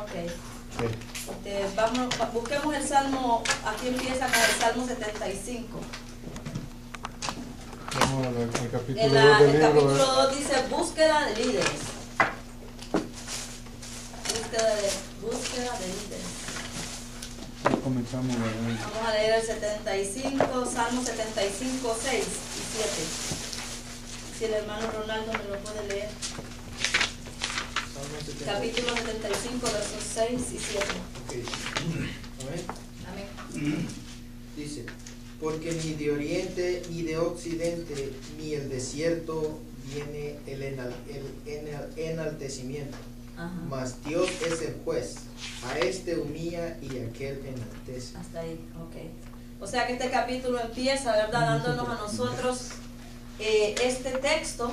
Ok. Sí. Busquemos el Salmo, aquí empieza con el Salmo 75. Vamos al capítulo 2 El del libro. capítulo 2 dice búsqueda de líderes. Búsqueda de líderes. Ya comenzamos, ¿verdad? Vamos a leer el 75, Salmo 75, 6 y 7. Si el hermano Ronaldo me lo puede leer. Capítulo 75, versos 6 y 7. Okay. Amén. Dice, porque ni de oriente ni de occidente ni el desierto viene el enaltecimiento. Ajá. Mas Dios es el juez, a este humilla y a aquel enaltece. Hasta ahí, ok. O sea que este capítulo empieza, ¿verdad? Dándonos a nosotros este texto,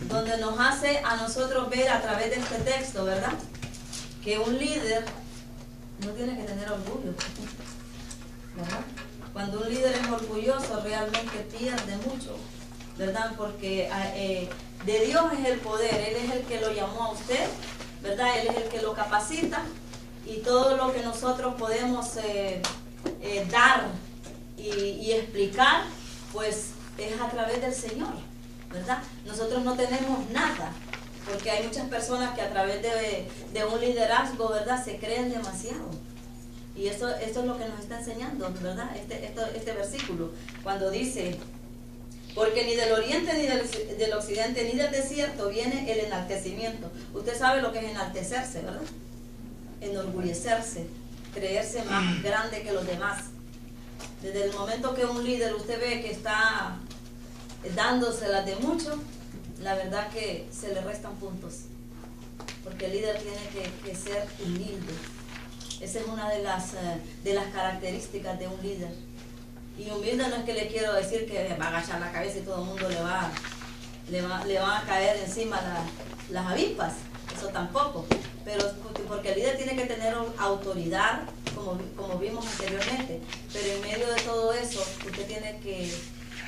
donde nos hace a nosotros ver a través de este texto, ¿verdad? Que un líder no tiene que tener orgullo, ¿verdad? Cuando un líder es orgulloso realmente pierde mucho, ¿verdad? Porque de Dios es el poder, Él es el que lo llamó a usted, ¿verdad? Él es el que lo capacita y todo lo que nosotros podemos dar y explicar, pues es a través del Señor, ¿verdad? Nosotros no tenemos nada, porque hay muchas personas que a través de un liderazgo, ¿verdad?, se creen demasiado. Y esto es lo que nos está enseñando, ¿verdad? Este versículo, cuando dice, porque ni del oriente, ni del occidente, ni del desierto viene el enaltecimiento. Usted sabe lo que es enaltecerse, ¿verdad? Enorgullecerse, creerse más grande que los demás. Desde el momento que un líder usted ve que está dándoselas de mucho, la verdad que se le restan puntos, porque el líder tiene que ser humilde. Esa es una de las características de un líder. Y humilde no es que le quiero decir que va a agachar la cabeza y todo el mundo le van a caer encima las avispas, eso tampoco, pero porque el líder tiene que tener autoridad, como vimos anteriormente, pero en medio de todo eso usted tiene que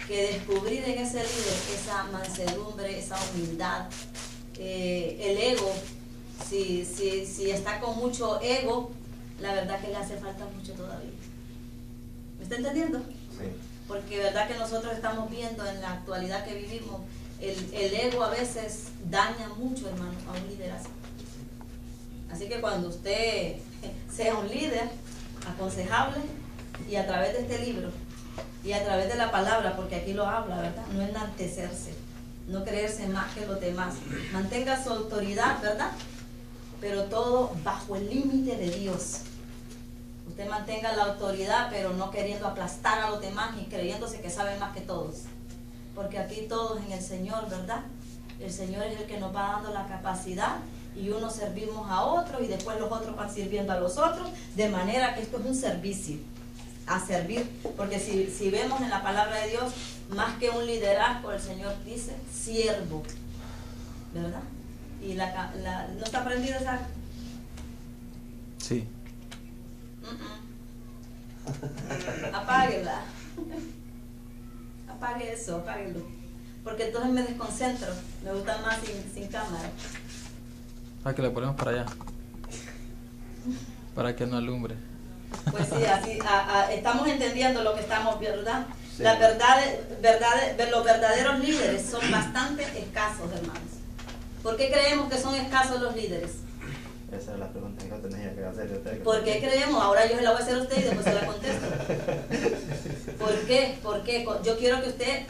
descubrir en ese líder esa mansedumbre, esa humildad, el ego. Si está con mucho ego, la verdad que le hace falta mucho todavía. ¿Me está entendiendo? Sí. Porque verdad que nosotros estamos viendo en la actualidad que vivimos, el ego a veces daña mucho, hermano, a un liderazgo. Así que cuando usted sea un líder aconsejable, y a través de este libro y a través de la palabra, porque aquí lo habla, ¿verdad? No enaltecerse, no creerse más que los demás, mantenga su autoridad, ¿verdad? Pero todo bajo el límite de Dios. Usted mantenga la autoridad, pero no queriendo aplastar a los demás ni creyéndose que saben más que todos, porque aquí todos en el Señor, ¿verdad? El Señor es el que nos va dando la capacidad, y unos servimos a otros y después los otros van sirviendo a los otros, de manera que esto es un servicio, a servir, porque si vemos en la palabra de Dios, más que un liderazgo, el Señor dice siervo, ¿verdad? Y ¿no está prendida esa? Sí. Apáguela. Apague eso, apáguelo, porque entonces me desconcentro, me gusta más sin cámara. Que le ponemos para allá, para que no alumbre. Pues sí, así estamos entendiendo lo que estamos, ¿verdad? Sí. Los verdaderos líderes son bastante escasos, hermanos. ¿Por qué creemos que son escasos los líderes? Esa es la pregunta que no tenía que hacer usted. ¿Por qué creemos? Ahora yo se la voy a hacer a usted y después se la contesto. ¿Por qué? Porque yo quiero que usted,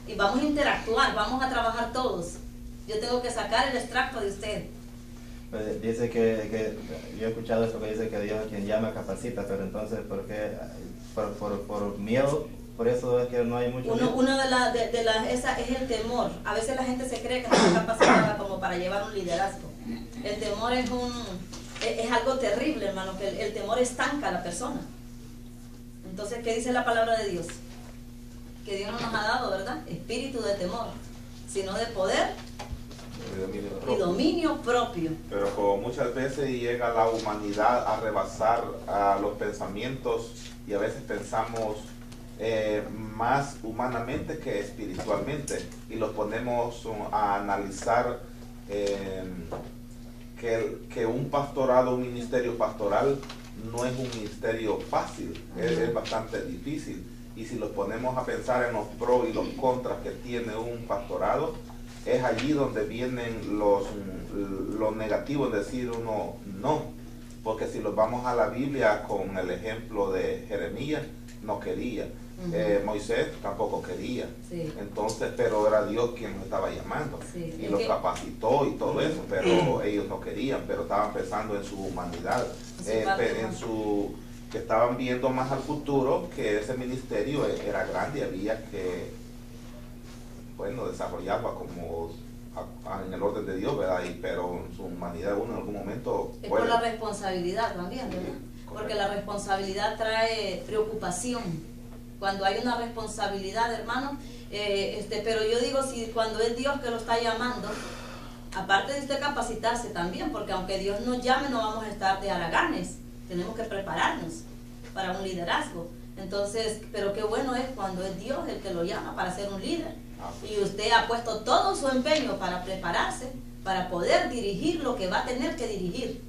y vamos a interactuar, vamos a trabajar todos. Yo tengo que sacar el extracto de usted. Pues dice que yo he escuchado eso que dice que Dios es quien llama capacita, pero entonces ¿por qué? Por miedo, por eso es que no hay mucho. Esa es el temor. A veces la gente se cree que no está capacitada como para llevar un liderazgo. El temor es algo terrible, hermano, que el temor estanca a la persona. Entonces, ¿qué dice la palabra de Dios? Que Dios no nos ha dado, ¿verdad?, espíritu de temor, sino de poder y dominio propio. Pero como muchas veces llega la humanidad a rebasar a los pensamientos, y a veces pensamos más humanamente que espiritualmente, y los ponemos a analizar que un pastorado, un ministerio pastoral, no es un ministerio fácil, es bastante difícil. Y si lo ponemos a pensar en los pros y los contras que tiene un pastorado, es allí donde vienen los negativos, decir uno no. Porque si los vamos a la Biblia con el ejemplo de Jeremías, no quería. Moisés tampoco quería. Sí. Entonces, pero era Dios quien nos estaba llamando. Sí. Y los capacitó y todo eso, pero ellos no querían, pero estaban pensando en su humanidad, que estaban viendo más al futuro, que ese ministerio era grande y había que, bueno, desarrollarlo como en el orden de Dios, ¿verdad? Pero en su humanidad uno en algún momento... Es por la responsabilidad también, ¿verdad? Porque la responsabilidad trae preocupación. Cuando hay una responsabilidad, hermano, pero yo digo, si cuando es Dios que lo está llamando, aparte de usted capacitarse también, porque aunque Dios nos llame, no vamos a estar de haraganes, tenemos que prepararnos para un liderazgo. Entonces, pero qué bueno es cuando es Dios el que lo llama para ser un líder. Y usted ha puesto todo su empeño para prepararse, para poder dirigir lo que va a tener que dirigir,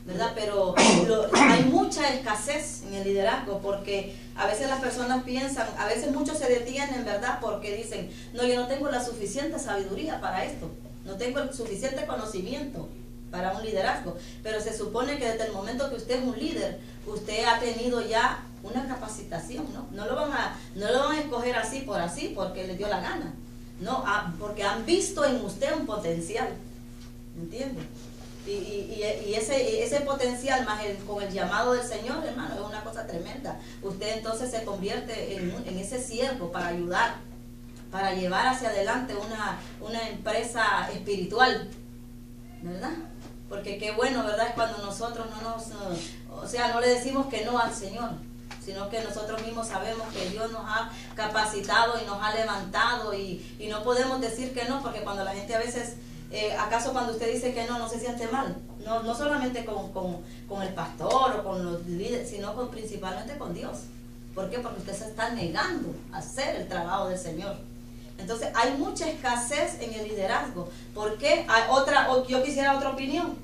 ¿verdad? Pero hay mucha escasez en el liderazgo, porque a veces las personas piensan, a veces muchos se detienen, ¿verdad? Porque dicen, no, yo no tengo la suficiente sabiduría para esto, no tengo el suficiente conocimiento para un liderazgo. Pero se supone que desde el momento que usted es un líder, usted ha tenido ya una capacitación, ¿no? No lo van a escoger así porque les dio la gana, no, porque han visto en usted un potencial, ¿entiende? Y ese potencial más con el llamado del Señor, hermano, es una cosa tremenda. Usted entonces se convierte en ese siervo para ayudar, para llevar hacia adelante una empresa espiritual, ¿verdad? Porque qué bueno, ¿verdad? Es cuando nosotros no le decimos que no al Señor, sino que nosotros mismos sabemos que Dios nos ha capacitado y nos ha levantado, y no podemos decir que no, porque cuando la gente a veces, ¿acaso cuando usted dice que no se siente mal? No solamente con el pastor o con los líderes, sino principalmente con Dios. ¿Por qué? Porque usted se está negando a hacer el trabajo del Señor. Entonces hay mucha escasez en el liderazgo. ¿Por qué? Yo quisiera otra opinión.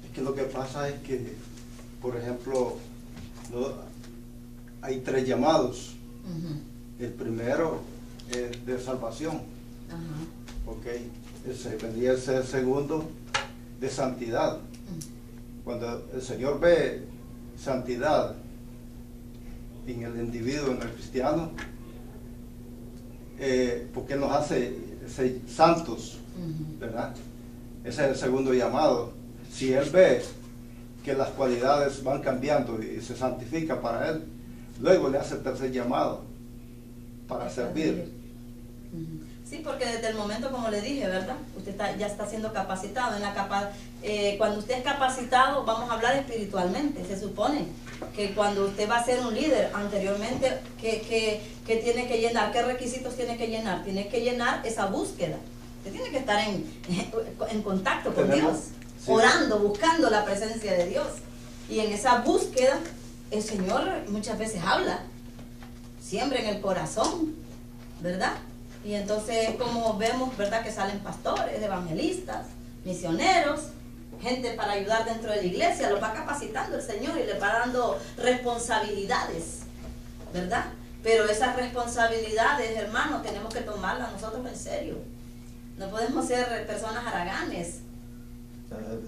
Es que lo que pasa es que, por ejemplo, hay 3 llamados. El primero es de salvación. Okay. Vendría a ser el segundo de santidad. Cuando el Señor ve santidad en el individuo, en el cristiano, porque nos hace ser santos, ¿verdad? Ese es el segundo llamado. Si Él ve que las cualidades van cambiando y se santifica para Él, luego le hace el tercer llamado para servir. Sí, porque desde el momento, como le dije, ¿verdad? Usted ya está siendo capacitado. Cuando usted es capacitado, vamos a hablar espiritualmente. Se supone que cuando usted va a ser un líder, anteriormente, ¿qué tiene que llenar? ¿Qué requisitos tiene que llenar? Tiene que llenar esa búsqueda. Usted tiene que estar en contacto con Dios, sí, orando, buscando la presencia de Dios. Y en esa búsqueda, el Señor muchas veces habla, siembra en el corazón, ¿verdad? Y entonces, como vemos, ¿verdad?, que salen pastores, evangelistas, misioneros, gente para ayudar dentro de la iglesia, los va capacitando el Señor y les va dando responsabilidades, ¿verdad? Pero esas responsabilidades, hermanos, tenemos que tomarlas nosotros en serio. No podemos ser personas haraganes.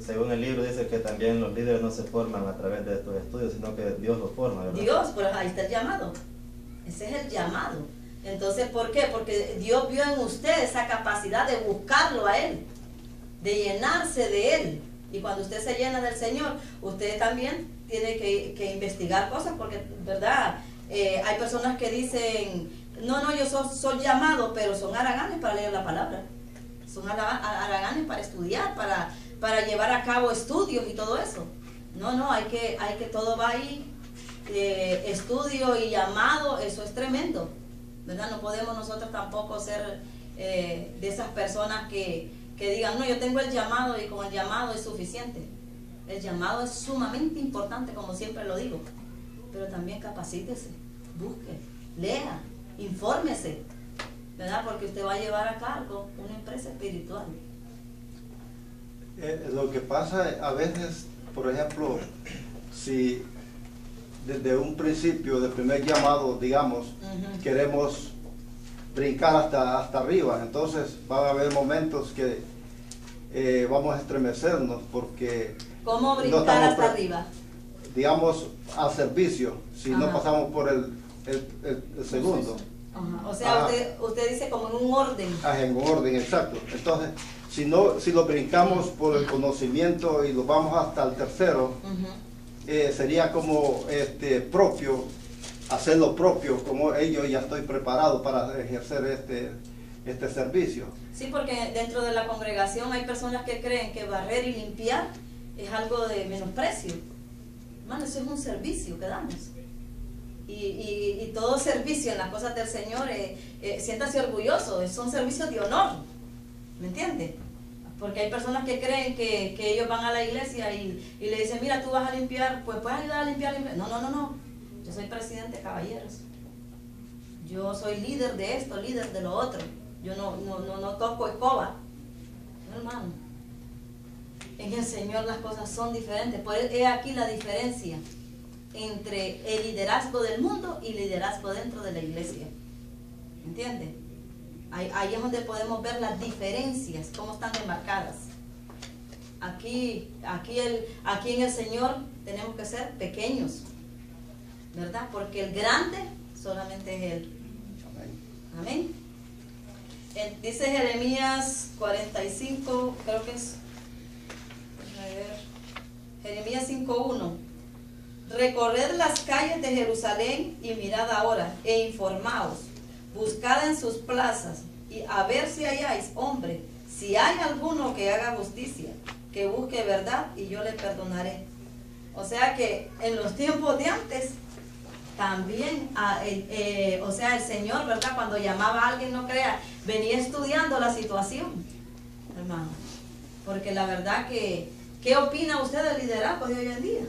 Según el libro dice que también los líderes no se forman a través de estos estudios, sino que Dios los forma, ¿verdad? Dios, pues ahí está el llamado. Ese es el llamado. Entonces, ¿por qué? Porque Dios vio en usted esa capacidad de buscarlo a Él, de llenarse de Él. Y cuando usted se llena del Señor, usted también tiene que investigar cosas, porque, ¿verdad? Hay personas que dicen, no, yo soy llamado, pero son haraganes para leer la palabra. Son haraganes para estudiar, para llevar a cabo estudios y todo eso. No, hay que todo va ahí. Estudio y llamado, eso es tremendo, ¿verdad? No podemos nosotros tampoco ser de esas personas que digan, no, yo tengo el llamado y con el llamado es suficiente. El llamado es sumamente importante, como siempre lo digo, pero también capacítese, busque, lea, infórmese, ¿verdad? Porque usted va a llevar a cargo una empresa espiritual. Lo que pasa a veces, por ejemplo, si desde un principio, del primer llamado, digamos, queremos brincar hasta arriba, entonces van a haber momentos que vamos a estremecernos porque... ¿Cómo brincar hasta arriba? Digamos, al servicio, si no pasamos por el segundo. Ajá. O sea, usted dice como en un orden. En un orden, exacto. Entonces, si lo brincamos por el conocimiento y lo vamos hasta el tercero, sería como propio, hacer lo propio, como ellos ya estoy preparado para ejercer este servicio. Sí, porque dentro de la congregación hay personas que creen que barrer y limpiar es algo de menosprecio. Hermano, eso es un servicio que damos. Y todo servicio en las cosas del Señor, siéntase orgulloso, son servicios de honor. ¿Me entiende? Porque hay personas que creen que ellos van a la iglesia y le dicen, mira, tú vas a limpiar, pues puedes ayudar a limpiar. No. Yo soy presidente de caballeros. Yo soy líder de esto, líder de lo otro. Yo no toco escoba. No, hermano. En el Señor las cosas son diferentes. Por eso he aquí la diferencia entre el liderazgo del mundo y el liderazgo dentro de la iglesia. ¿Entiende? Ahí es donde podemos ver las diferencias, cómo están demarcadas. Aquí en el Señor tenemos que ser pequeños, ¿verdad? Porque el grande solamente es Él. Amén. Dice Jeremías 45, creo que es, Jeremías 5:1. Recorred las calles de Jerusalén y mirad ahora, e informaos, buscad en sus plazas, y a ver si halláis hombre, si hay alguno que haga justicia, que busque verdad, y yo le perdonaré. O sea que en los tiempos de antes, también, o sea, el Señor, ¿verdad? Cuando llamaba a alguien, no crea, venía estudiando la situación, hermano. Porque la verdad que, ¿qué opina usted del liderazgo de hoy en día?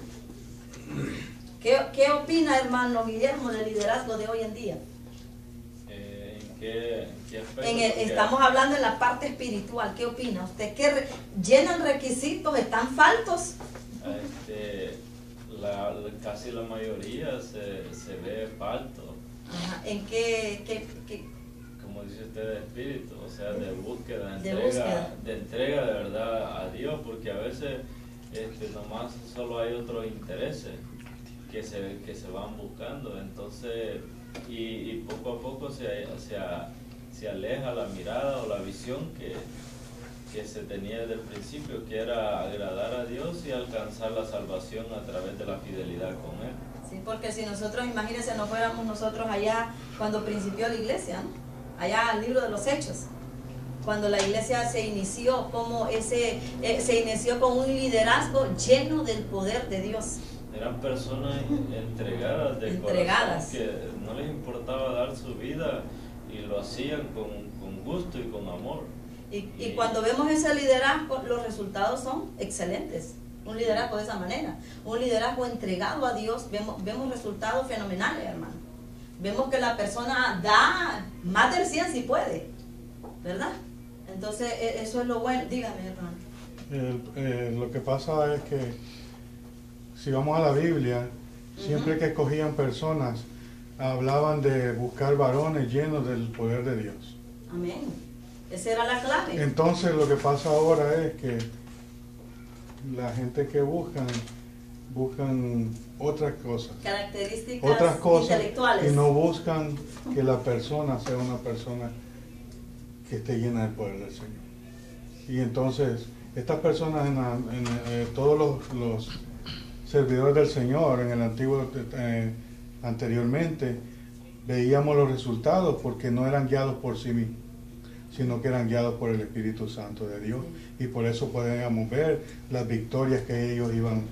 ¿Qué opina, hermano Guillermo, del liderazgo de hoy en día? ¿En qué aspecto? Estamos hablando en la parte espiritual. ¿Qué opina usted? ¿Qué llenan requisitos? ¿Están faltos? Casi la mayoría se ve falto. Ajá. ¿En qué? Como dice usted, de espíritu, o sea, de búsqueda, de búsqueda. De entrega de verdad a Dios, porque a veces nomás solo hay otros intereses que se van buscando, entonces, y poco a poco se aleja la mirada o la visión que se tenía desde el principio, que era agradar a Dios y alcanzar la salvación a través de la fidelidad con Él. Sí, porque si nosotros, imagínense, nos fuéramos nosotros allá cuando principió la iglesia, ¿no? Allá al libro de los Hechos, cuando la iglesia se inició, como se inició con un liderazgo lleno del poder de Dios. Eran personas entregadas de corazón, que no les importaba dar su vida y lo hacían con gusto y con amor. Y cuando vemos ese liderazgo, los resultados son excelentes. Un liderazgo de esa manera, un liderazgo entregado a Dios, vemos resultados fenomenales, hermano. Vemos que la persona da más del 100 si puede, ¿verdad? Entonces, eso es lo bueno. Dígame, hermano. Lo que pasa es que si vamos a la Biblia, siempre que escogían personas, hablaban de buscar varones llenos del poder de Dios. Amén. Esa era la clave. Entonces lo que pasa ahora es que la gente que buscan otras cosas. Características otras cosas intelectuales. Y no buscan que la persona sea una persona que esté llena del poder del Señor. Y entonces, estas personas, todos los servidores del Señor en el antiguo, anteriormente, veíamos los resultados porque no eran guiados por sí mismos, sino que eran guiados por el Espíritu Santo de Dios. Y por eso podíamos ver las victorias que ellos iban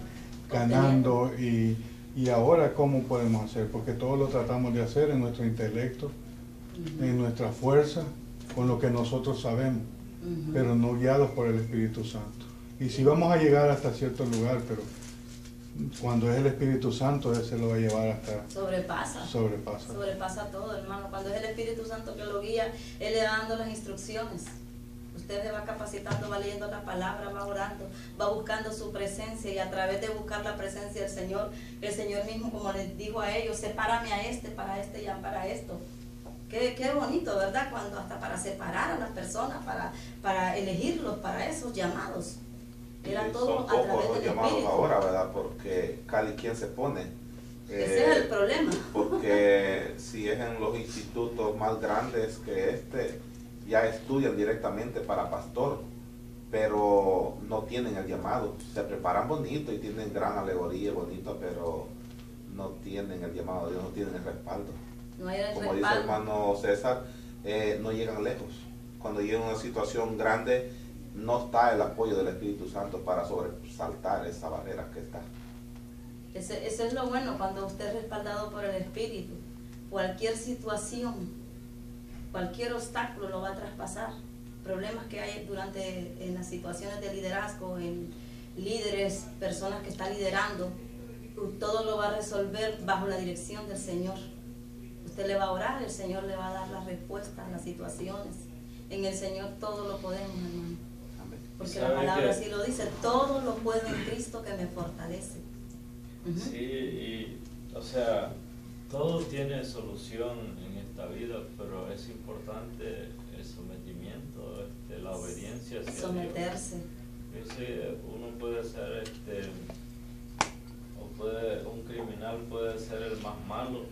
ganando. Y ahora, ¿cómo podemos hacer? Porque todo lo tratamos de hacer en nuestro intelecto, en nuestra fuerza, con lo que nosotros sabemos, pero no guiados por el Espíritu Santo. Y si vamos a llegar hasta cierto lugar, pero Cuando es el Espíritu Santo, Él se lo va a llevar hasta... Sobrepasa todo, hermano. Cuando es el Espíritu Santo que lo guía, Él le va dando las instrucciones. Usted se va capacitando, va leyendo la palabra, va orando, va buscando su presencia, y a través de buscar la presencia del Señor, el Señor mismo, como les dijo a ellos, sepárame a este, para este y para esto. Qué bonito, ¿verdad? Cuando hasta para separar a las personas, para elegirlos para esos llamados. Era todo a través del llamados Espíritu. ahora, ¿verdad? Porque cada quien se pone. Ese es el problema. Porque si es en los institutos más grandes que ya estudian directamente para pastor, pero no tienen el llamado. Se preparan bonito y tienen gran alegoría bonita, pero no tienen el llamado de Dios, no tienen el respaldo. No hay el Como respaldo. dice el hermano César, no llegan lejos. Cuando llegan a una situación grande, no está el apoyo del Espíritu Santo para sobresaltar esa barrera que está. Eso es lo bueno, cuando usted es respaldado por el Espíritu. Cualquier situación, cualquier obstáculo lo va a traspasar. Problemas que hay en las situaciones de liderazgo, en líderes, personas que están liderando, todo lo va a resolver bajo la dirección del Señor. Usted le va a orar, el Señor le va a dar las respuestas a las situaciones. En el Señor todo lo podemos, hermano. Porque la palabra así lo dice, todo lo puedo en Cristo que me fortalece. Sí, y, o sea, todo tiene solución en esta vida, pero es importante el sometimiento, la obediencia hacia someterse. Dios. Uno puede ser, un criminal puede ser el más malo,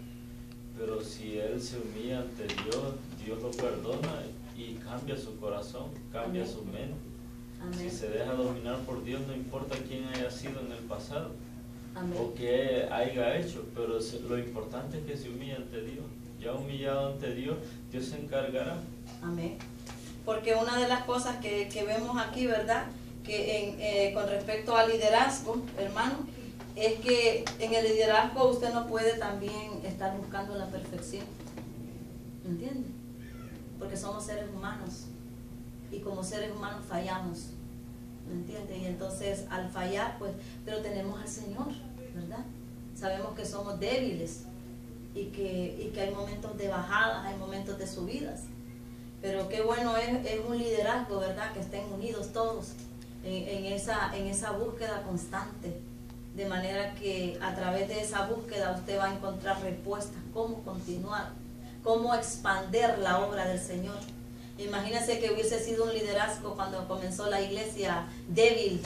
pero si él se humilla ante Dios, Dios lo perdona y cambia su corazón, cambia su mente. Amén. Si se deja dominar por Dios, no importa quién haya sido en el pasado. Amén. O qué haya hecho, pero lo importante es que se humille ante Dios. Ya humillado ante Dios, Dios se encargará. Amén. Porque una de las cosas que vemos aquí, ¿verdad? Que con respecto al liderazgo, hermano, es que en el liderazgo usted no puede también estar buscando la perfección. ¿Entiende? Porque somos seres humanos. Y como seres humanos fallamos. ¿Me entiende? Y entonces al fallar, pues, pero tenemos al Señor, ¿verdad? Sabemos que somos débiles y que hay momentos de bajadas, hay momentos de subidas. Pero qué bueno es un liderazgo, ¿verdad? Que estén unidos todos en esa búsqueda constante. De manera que a través de esa búsqueda usted va a encontrar respuestas, cómo continuar, cómo expandir la obra del Señor. Imagínense que hubiese sido un liderazgo cuando comenzó la iglesia débil,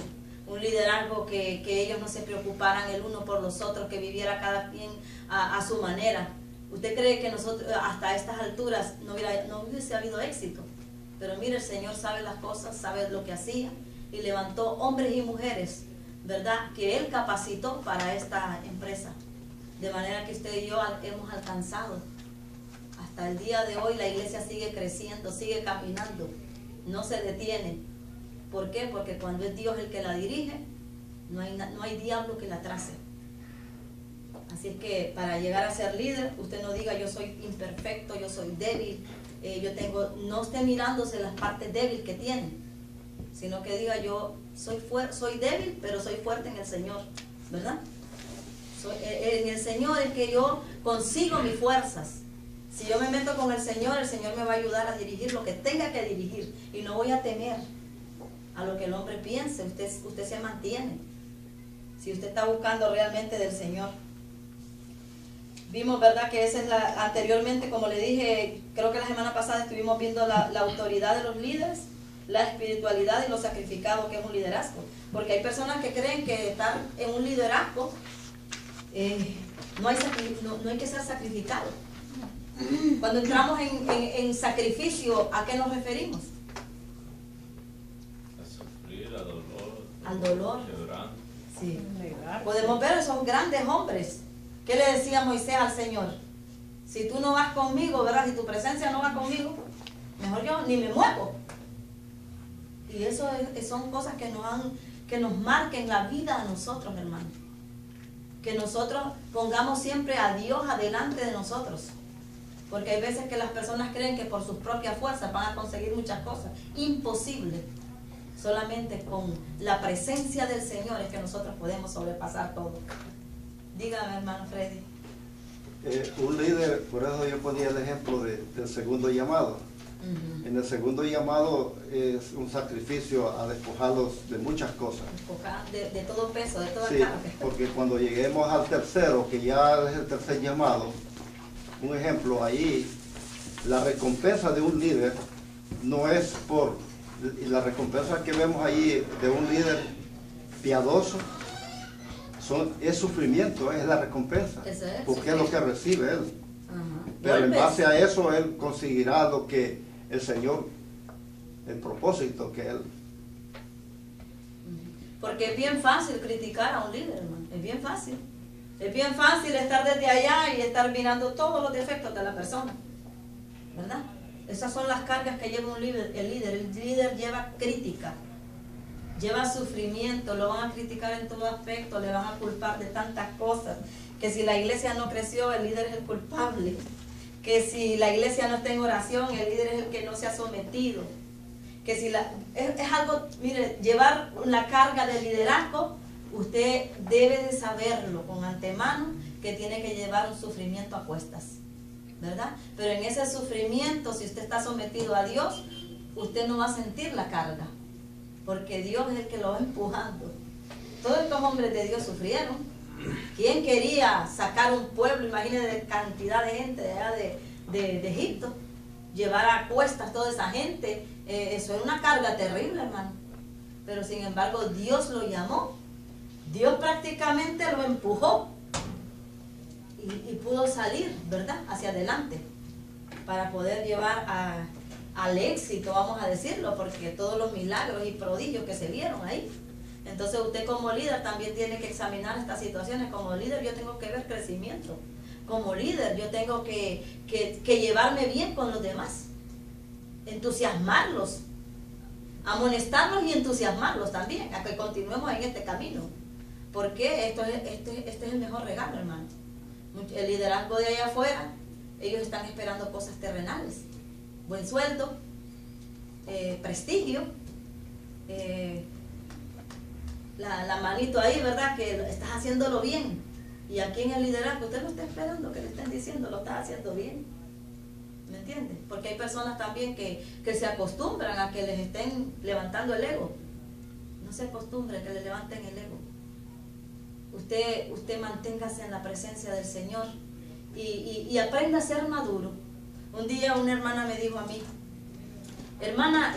un liderazgo que ellos no se preocuparan el uno por los otros, que viviera cada quien a su manera. ¿Usted cree que nosotros hasta estas alturas no hubiese habido éxito? Pero mire, el Señor sabe las cosas, sabe lo que hacía y levantó hombres y mujeres, ¿verdad? Que Él capacitó para esta empresa. De manera que usted y yo hemos alcanzado. Hasta el día de hoy la iglesia sigue creciendo, sigue caminando, no se detiene. ¿Por qué? Porque cuando es Dios el que la dirige, no hay diablo que la trace. Así es que para llegar a ser líder, usted no diga yo soy imperfecto, yo soy débil, no esté mirándose las partes débiles que tiene, sino que diga yo soy débil, pero soy fuerte en el Señor, ¿verdad? En el Señor es que yo consigo mis fuerzas. Si yo me meto con el Señor me va a ayudar a dirigir lo que tenga que dirigir y no voy a temer a lo que el hombre piense. Usted se mantiene si usted está buscando realmente del Señor. Vimos, ¿verdad? Que esa es anteriormente, como le dije, creo que la semana pasada estuvimos viendo la autoridad de los líderes, la espiritualidad y lo sacrificado que es un liderazgo. Porque hay personas que creen que estar en un liderazgo no hay que ser sacrificado. Cuando entramos en sacrificio, ¿a qué nos referimos? A sufrir, a dolor. Al dolor. Quebranto. Sí. Podemos ver esos grandes hombres. ¿Qué le decía Moisés al Señor? Si tú no vas conmigo, ¿verdad? Si tu presencia no va conmigo, mejor yo ni me muevo. Y eso son cosas que nos marquen la vida a nosotros, hermanos. Que nosotros pongamos siempre a Dios adelante de nosotros. Porque hay veces que las personas creen que por sus propias fuerzas van a conseguir muchas cosas. Imposible. Solamente con la presencia del Señor es que nosotros podemos sobrepasar todo. Dígame, hermano Freddy. Un líder, por eso yo ponía el ejemplo del segundo llamado. En el segundo llamado es un sacrificio a despojarlos de muchas cosas. De todo peso, de toda sí, carga. Porque cuando lleguemos al tercero, que ya es el tercer llamado, un ejemplo, ahí la recompensa de un líder no es por... La recompensa que vemos allí de un líder piadoso es sufrimiento, es la recompensa, porque es lo que recibe él. Pero en base a eso él conseguirá lo que el Señor, el propósito que él... Porque es bien fácil criticar a un líder, hermano, es bien fácil. Es bien fácil estar desde allá y estar mirando todos los defectos de la persona, ¿verdad? Esas son las cargas que lleva un líder. El líder lleva crítica, lleva sufrimiento, lo van a criticar en todo aspecto, le van a culpar de tantas cosas, que si la iglesia no creció, el líder es el culpable, que si la iglesia no está en oración, el líder es el que no se ha sometido, que si es algo, mire, llevar la carga del liderazgo, usted debe de saberlo con antemano, que tiene que llevar un sufrimiento a cuestas, ¿verdad? Pero en ese sufrimiento, si usted está sometido a Dios, usted no va a sentir la carga, porque Dios es el que lo va empujando. Todos estos hombres de Dios sufrieron. ¿Quién quería sacar un pueblo? Imagínense cantidad de gente de allá de Egipto, llevar a cuestas toda esa gente, eso era una carga terrible, hermano. Pero sin embargo Dios lo llamó, Dios prácticamente lo empujó y pudo salir, ¿verdad?, hacia adelante para poder llevar al éxito, vamos a decirlo, porque todos los milagros y prodigios que se vieron ahí. Entonces usted como líder también tiene que examinar estas situaciones. Como líder yo tengo que ver crecimiento. Como líder yo tengo que llevarme bien con los demás, entusiasmarlos, amonestarlos y entusiasmarlos también a que continuemos en este camino, porque este es el mejor regalo, hermano. El liderazgo de allá afuera, ellos están esperando cosas terrenales, buen sueldo, prestigio, la manito ahí, ¿verdad?, que estás haciéndolo bien. Y aquí en el liderazgo usted no está esperando que le estén diciendo lo estás haciendo bien, ¿me entiende? Porque hay personas también que se acostumbran a que les estén levantando el ego. No se acostumbre a que le levanten el ego. Usted manténgase en la presencia del Señor y aprenda a ser maduro. Un día una hermana me dijo a mí, hermana,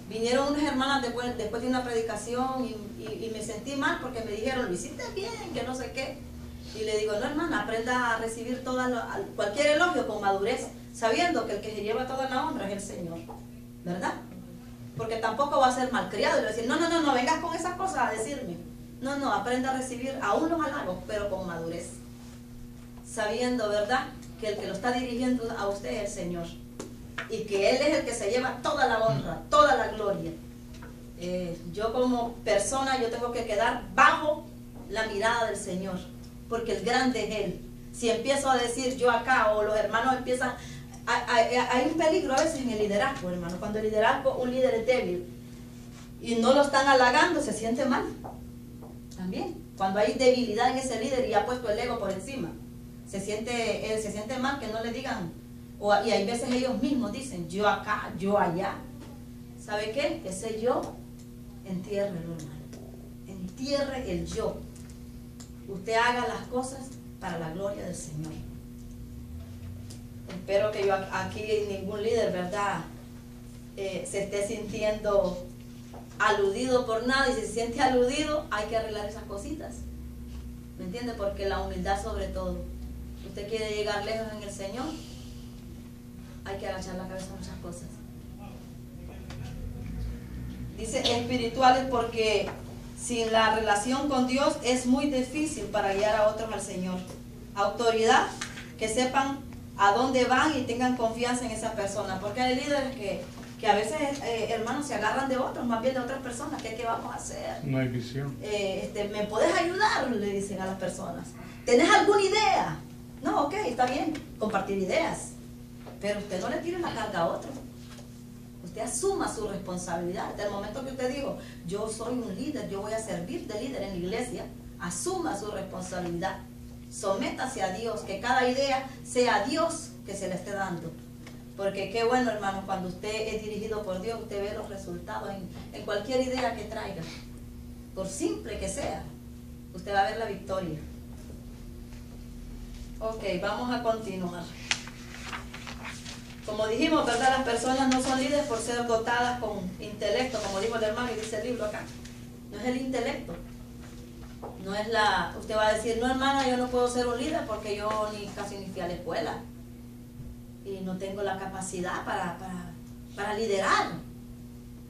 vinieron unas hermanas después de una predicación y me sentí mal porque me dijeron, lo hiciste bien, que no sé qué. Y le digo, no, hermana, aprenda a recibir cualquier elogio con madurez, sabiendo que el que se lleva toda la honra es el Señor, ¿verdad? Porque tampoco va a ser malcriado y le va a decir, no, vengas con esas cosas a decirme. No, aprenda a recibir aún los halagos, pero con madurez, sabiendo, ¿verdad?, que el que lo está dirigiendo a usted es el Señor y que Él es el que se lleva toda la honra, toda la gloria. Yo como persona, yo tengo que quedar bajo la mirada del Señor, porque el grande es Él. Si empiezo a decir yo acá, o los hermanos empiezan, hay un peligro a veces en el liderazgo, hermano. Cuando el liderazgo, un líder es débil y no lo están halagando, se siente mal también. Cuando hay debilidad en ese líder y ha puesto el ego por encima, se siente mal que no le digan, y hay veces ellos mismos dicen, yo acá, yo allá. ¿Sabe qué? Ese yo, entiérrelo, hermano. Entierre el yo. Usted haga las cosas para la gloria del Señor. Espero que aquí ningún líder, ¿verdad?, se esté sintiendo aludido por nada, y si se siente aludido, hay que arreglar esas cositas. ¿Me entiende? Porque la humildad sobre todo. Usted quiere llegar lejos en el Señor, hay que agachar la cabeza a muchas cosas. Dice espirituales, porque sin la relación con Dios es muy difícil para guiar a otros al Señor. Autoridad, que sepan a dónde van y tengan confianza en esa persona, porque hay líderes que a veces, hermanos, se agarran de otros, más bien de otras personas. ¿Qué vamos a hacer? No hay visión. ¿Me puedes ayudar?, le dicen a las personas. ¿Tenés alguna idea? No, ok, está bien, compartir ideas, pero usted no le tire la carga a otro. Usted asuma su responsabilidad. Desde el momento que usted dijo, yo soy un líder, yo voy a servir de líder en la iglesia, asuma su responsabilidad. Sométase a Dios, que cada idea sea Dios que se le esté dando. Porque qué bueno, hermano, cuando usted es dirigido por Dios, usted ve los resultados en cualquier idea que traiga. Por simple que sea, usted va a ver la victoria. Ok, vamos a continuar. Como dijimos, ¿verdad? Las personas no son líderes por ser dotadas con intelecto, como dijo el hermano y dice el libro acá. No es el intelecto. No es la... Usted va a decir, no, hermana, yo no puedo ser un líder porque yo casi ni fui a la escuela. Y no tengo la capacidad para liderar.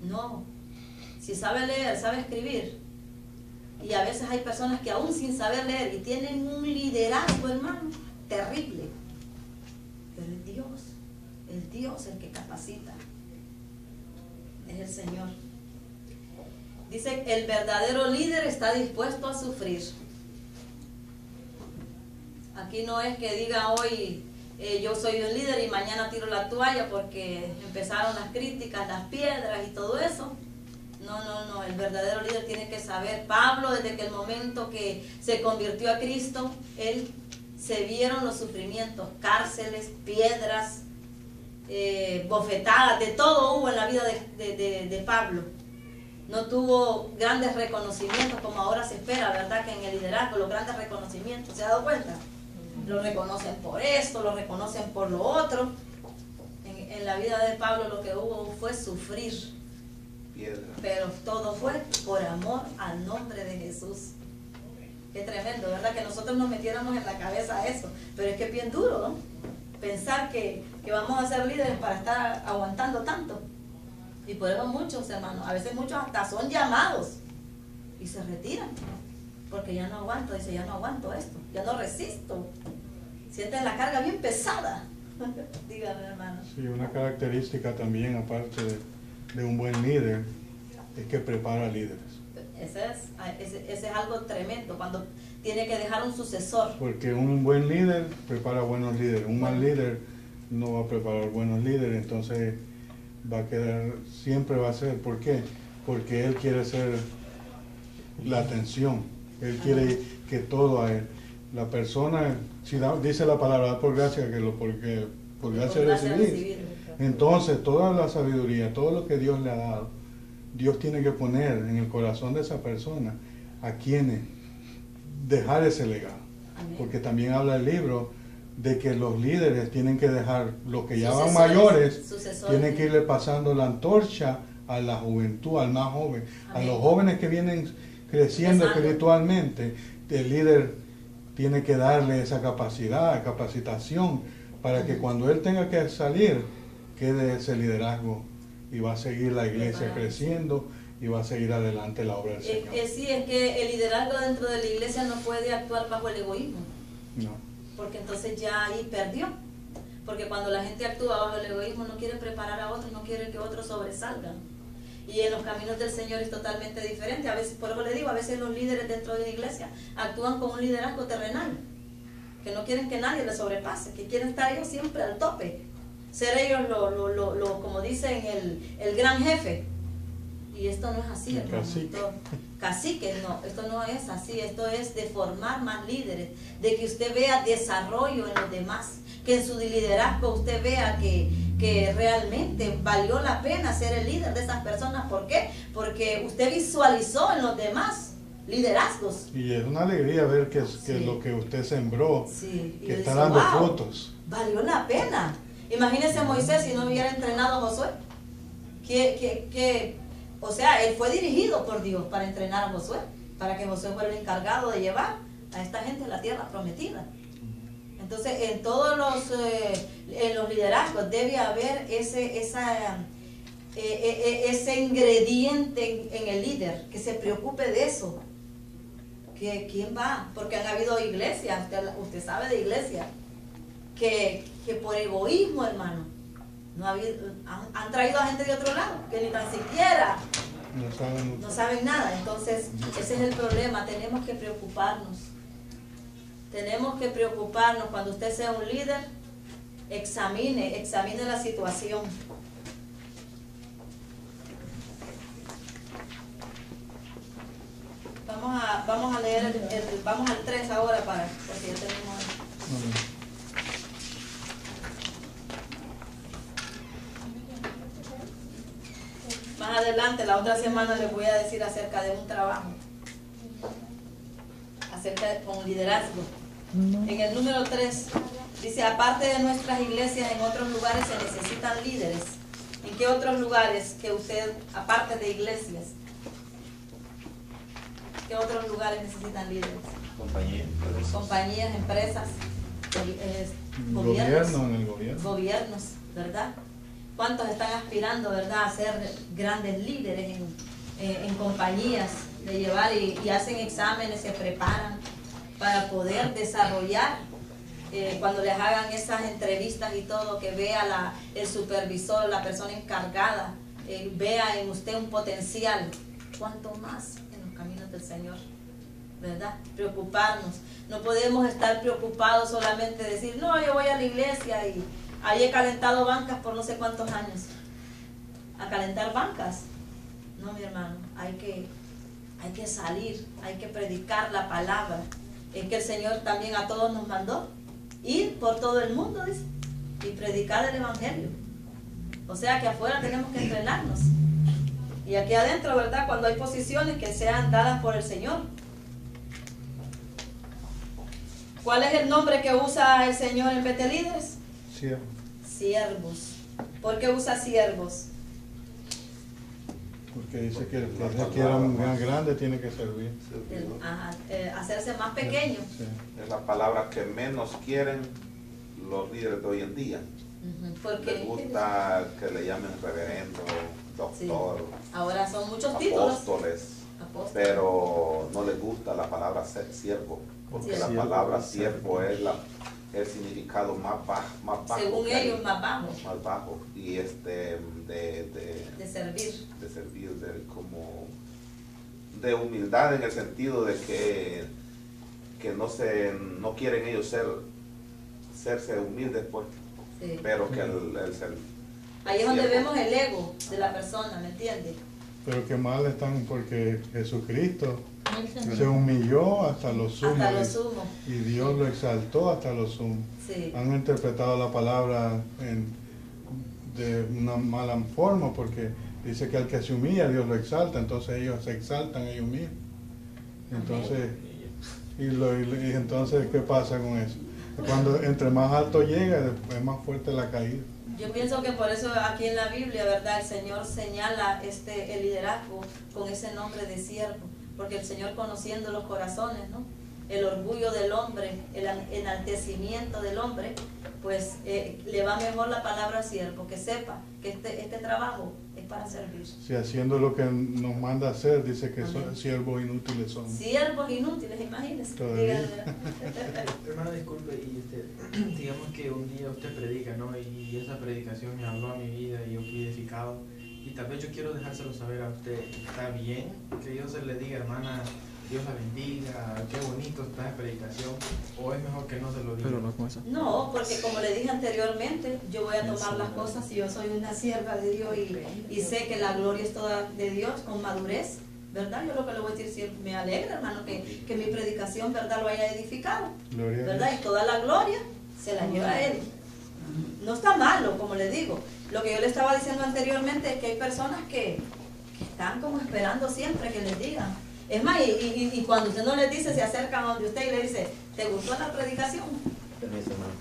No. Si sabe leer, sabe escribir. Y a veces hay personas que aún sin saber leer y tienen un liderazgo, hermano, terrible. Pero es Dios el que capacita. Es el Señor. Dice, el verdadero líder está dispuesto a sufrir. Aquí no es que diga hoy, yo soy un líder y mañana tiro la toalla porque empezaron las críticas, las piedras y todo eso. No, el verdadero líder tiene que saber. Pablo, desde que el momento que se convirtió a Cristo, él se vieron los sufrimientos, cárceles, piedras, bofetadas, de todo hubo en la vida de Pablo. No tuvo grandes reconocimientos como ahora se espera, ¿verdad? Que en el liderazgo los grandes reconocimientos, ¿se ha dado cuenta? Lo reconocen por esto, lo reconocen por lo otro. En la vida de Pablo lo que hubo fue sufrir. Pero todo fue por amor al nombre de Jesús. Qué tremendo, ¿verdad? Que nosotros nos metiéramos en la cabeza eso. Pero es que es bien duro, ¿no? Pensar que vamos a ser líderes para estar aguantando tanto. Y por eso muchos, hermanos, a veces muchos hasta son llamados y se retiran. Porque ya no aguanto, dice, ya no aguanto esto, ya no resisto. Sienten la carga bien pesada. Dígame, hermano. Sí, una característica también, aparte de un buen líder, es que prepara líderes. Ese es algo tremendo, cuando tiene que dejar un sucesor. Porque un buen líder prepara buenos líderes. Un mal líder no va a preparar buenos líderes, entonces va a quedar, siempre va a ser. ¿Por qué? Porque él quiere ser la atención. Él quiere que todo a él. La persona, si dice la palabra, por gracia, porque por gracia recibir. Entonces, toda la sabiduría, todo lo que Dios le ha dado, Dios tiene que poner en el corazón de esa persona a quienes dejar ese legado. Amén. Porque también habla el libro de que los líderes tienen que dejar, los que ya van mayores, tienen que irle pasando la antorcha a la juventud, al más joven. Amén. A los jóvenes que vienen creciendo espiritualmente, el líder tiene que darle esa capacidad, capacitación, para que cuando él tenga que salir, quede ese liderazgo y va a seguir la iglesia creciendo y va a seguir adelante la obra del Señor. Sí, es que el liderazgo dentro de la iglesia no puede actuar bajo el egoísmo. No. Porque entonces ya ahí perdió. Porque cuando la gente actúa bajo el egoísmo no quiere preparar a otros, no quiere que otros sobresalgan. Y en los caminos del Señor es totalmente diferente. A veces, por eso le digo, a veces los líderes dentro de la iglesia actúan con un liderazgo terrenal, que no quieren que nadie les sobrepase, que quieren estar ellos siempre al tope, ser ellos como dicen el gran jefe. Y esto no es así, hermano. Cacique, no, esto no es así. Esto es de formar más líderes, de que usted vea desarrollo en los demás, que en su liderazgo usted vea que realmente valió la pena ser el líder de esas personas. ¿Por qué? Porque usted visualizó en los demás liderazgos. Y es una alegría ver que lo que usted sembró, que está dando frutos. Valió la pena. Imagínese a Moisés si no hubiera entrenado a Josué. O sea, él fue dirigido por Dios para entrenar a Josué, para que Josué fuera el encargado de llevar a esta gente a la tierra prometida. Entonces, en todos los liderazgos debe haber ese ingrediente en el líder, que se preocupe de eso. ¿Quién va? Porque han habido iglesias, usted sabe de iglesias, que por egoísmo, hermano, han traído a gente de otro lado, que ni tan siquiera no saben nada. Entonces, ese es el problema. Tenemos que preocuparnos. Cuando usted sea un líder, examine la situación. vamos a leer vamos al 3 ahora porque ya tenemos. Más adelante, la otra semana, les voy a decir acerca de un trabajo, con liderazgo. En el número 3 dice: aparte de nuestras iglesias, en otros lugares se necesitan líderes. ¿En qué otros lugares que usted, aparte de iglesias, qué otros lugares necesitan líderes? Compañías, empresas, gobiernos, ¿verdad? ¿Cuántos están aspirando, verdad, a ser grandes líderes en compañías, de llevar y hacen exámenes, se preparan para poder desarrollar, cuando les hagan esas entrevistas y todo, que vea el supervisor, la persona encargada, vea en usted un potencial? ¿Cuánto más en los caminos del Señor? ¿Verdad? Preocuparnos. No podemos estar preocupados solamente de decir: no, yo voy a la iglesia y ahí he calentado bancas por no sé cuántos años. ¿A calentar bancas? No, mi hermano, hay que salir, hay que predicar la palabra. Es que el Señor también a todos nos mandó ir por todo el mundo, dice, y predicar el evangelio. O sea que afuera tenemos que entrenarnos. Y aquí adentro, ¿verdad? Cuando hay posiciones que sean dadas por el Señor. ¿Cuál es el nombre que usa el Señor en vez de líderes? Siervos. ¿Por qué usa siervos? Porque dice que el que era un gran grande tiene que servir. Hacerse más pequeño. Sí. Es la palabra que menos quieren los líderes de hoy en día. Porque les gusta que le llamen reverendo, doctor, sí. Ahora son muchos títulos. Apóstoles, pero no les gusta la palabra siervo, porque la palabra siervo es el significado más bajo. Según ellos, más bajo. Más bajo. Y de servir. De servir, como de humildad, en el sentido de que no quieren ellos serse humildes, pues, sí. Pero que ahí es donde vemos el ego de la persona, ¿me entiendes? Pero que mal están, porque Jesucristo se humilló hasta lo sumo. Hasta lo sumo. Y Dios lo exaltó hasta lo sumo. Sí. Han interpretado la palabra de una mala forma, porque dice que al que se humilla, Dios lo exalta. Entonces ellos se exaltan ellos mismos. Entonces, y entonces, ¿qué pasa con eso? Cuando entre más alto llega, después más fuerte la caída. Yo pienso que por eso aquí en la Biblia, ¿verdad? El Señor señala el liderazgo con ese nombre de siervo, porque el Señor, conociendo los corazones, ¿no? El orgullo del hombre, el enaltecimiento del hombre, pues le va mejor la palabra siervo, que sepa que este trabajo es para servir. Si haciendo lo que nos manda hacer, dice que son siervos inútiles son. Siervos inútiles, imagínense. Hermano, disculpe, y digamos que un día usted predica, ¿no? Y esa predicación me habló a mi vida y yo fui edificado. Y tal vez yo quiero dejárselo saber a usted. ¿Está bien que Dios le diga, hermana, Dios la bendiga, qué bonito está la predicación? ¿O es mejor que no se lo diga? Pero no con eso. No, porque como le dije anteriormente, yo voy a tomar las cosas, y yo soy una sierva de Dios y sé que la gloria es toda de Dios, con madurez, ¿verdad? Yo lo que le voy a decir siempre, me alegra, hermano, que mi predicación, ¿verdad?, lo haya edificado, ¿verdad? Y toda la gloria se la lleva a Él. No está malo, como le digo. Lo que yo le estaba diciendo anteriormente es que hay personas que están como esperando siempre que les digan. Es más, y cuando usted no les dice, se acercan a donde usted y le dice: ¿te gustó la predicación? Permiso, hermano.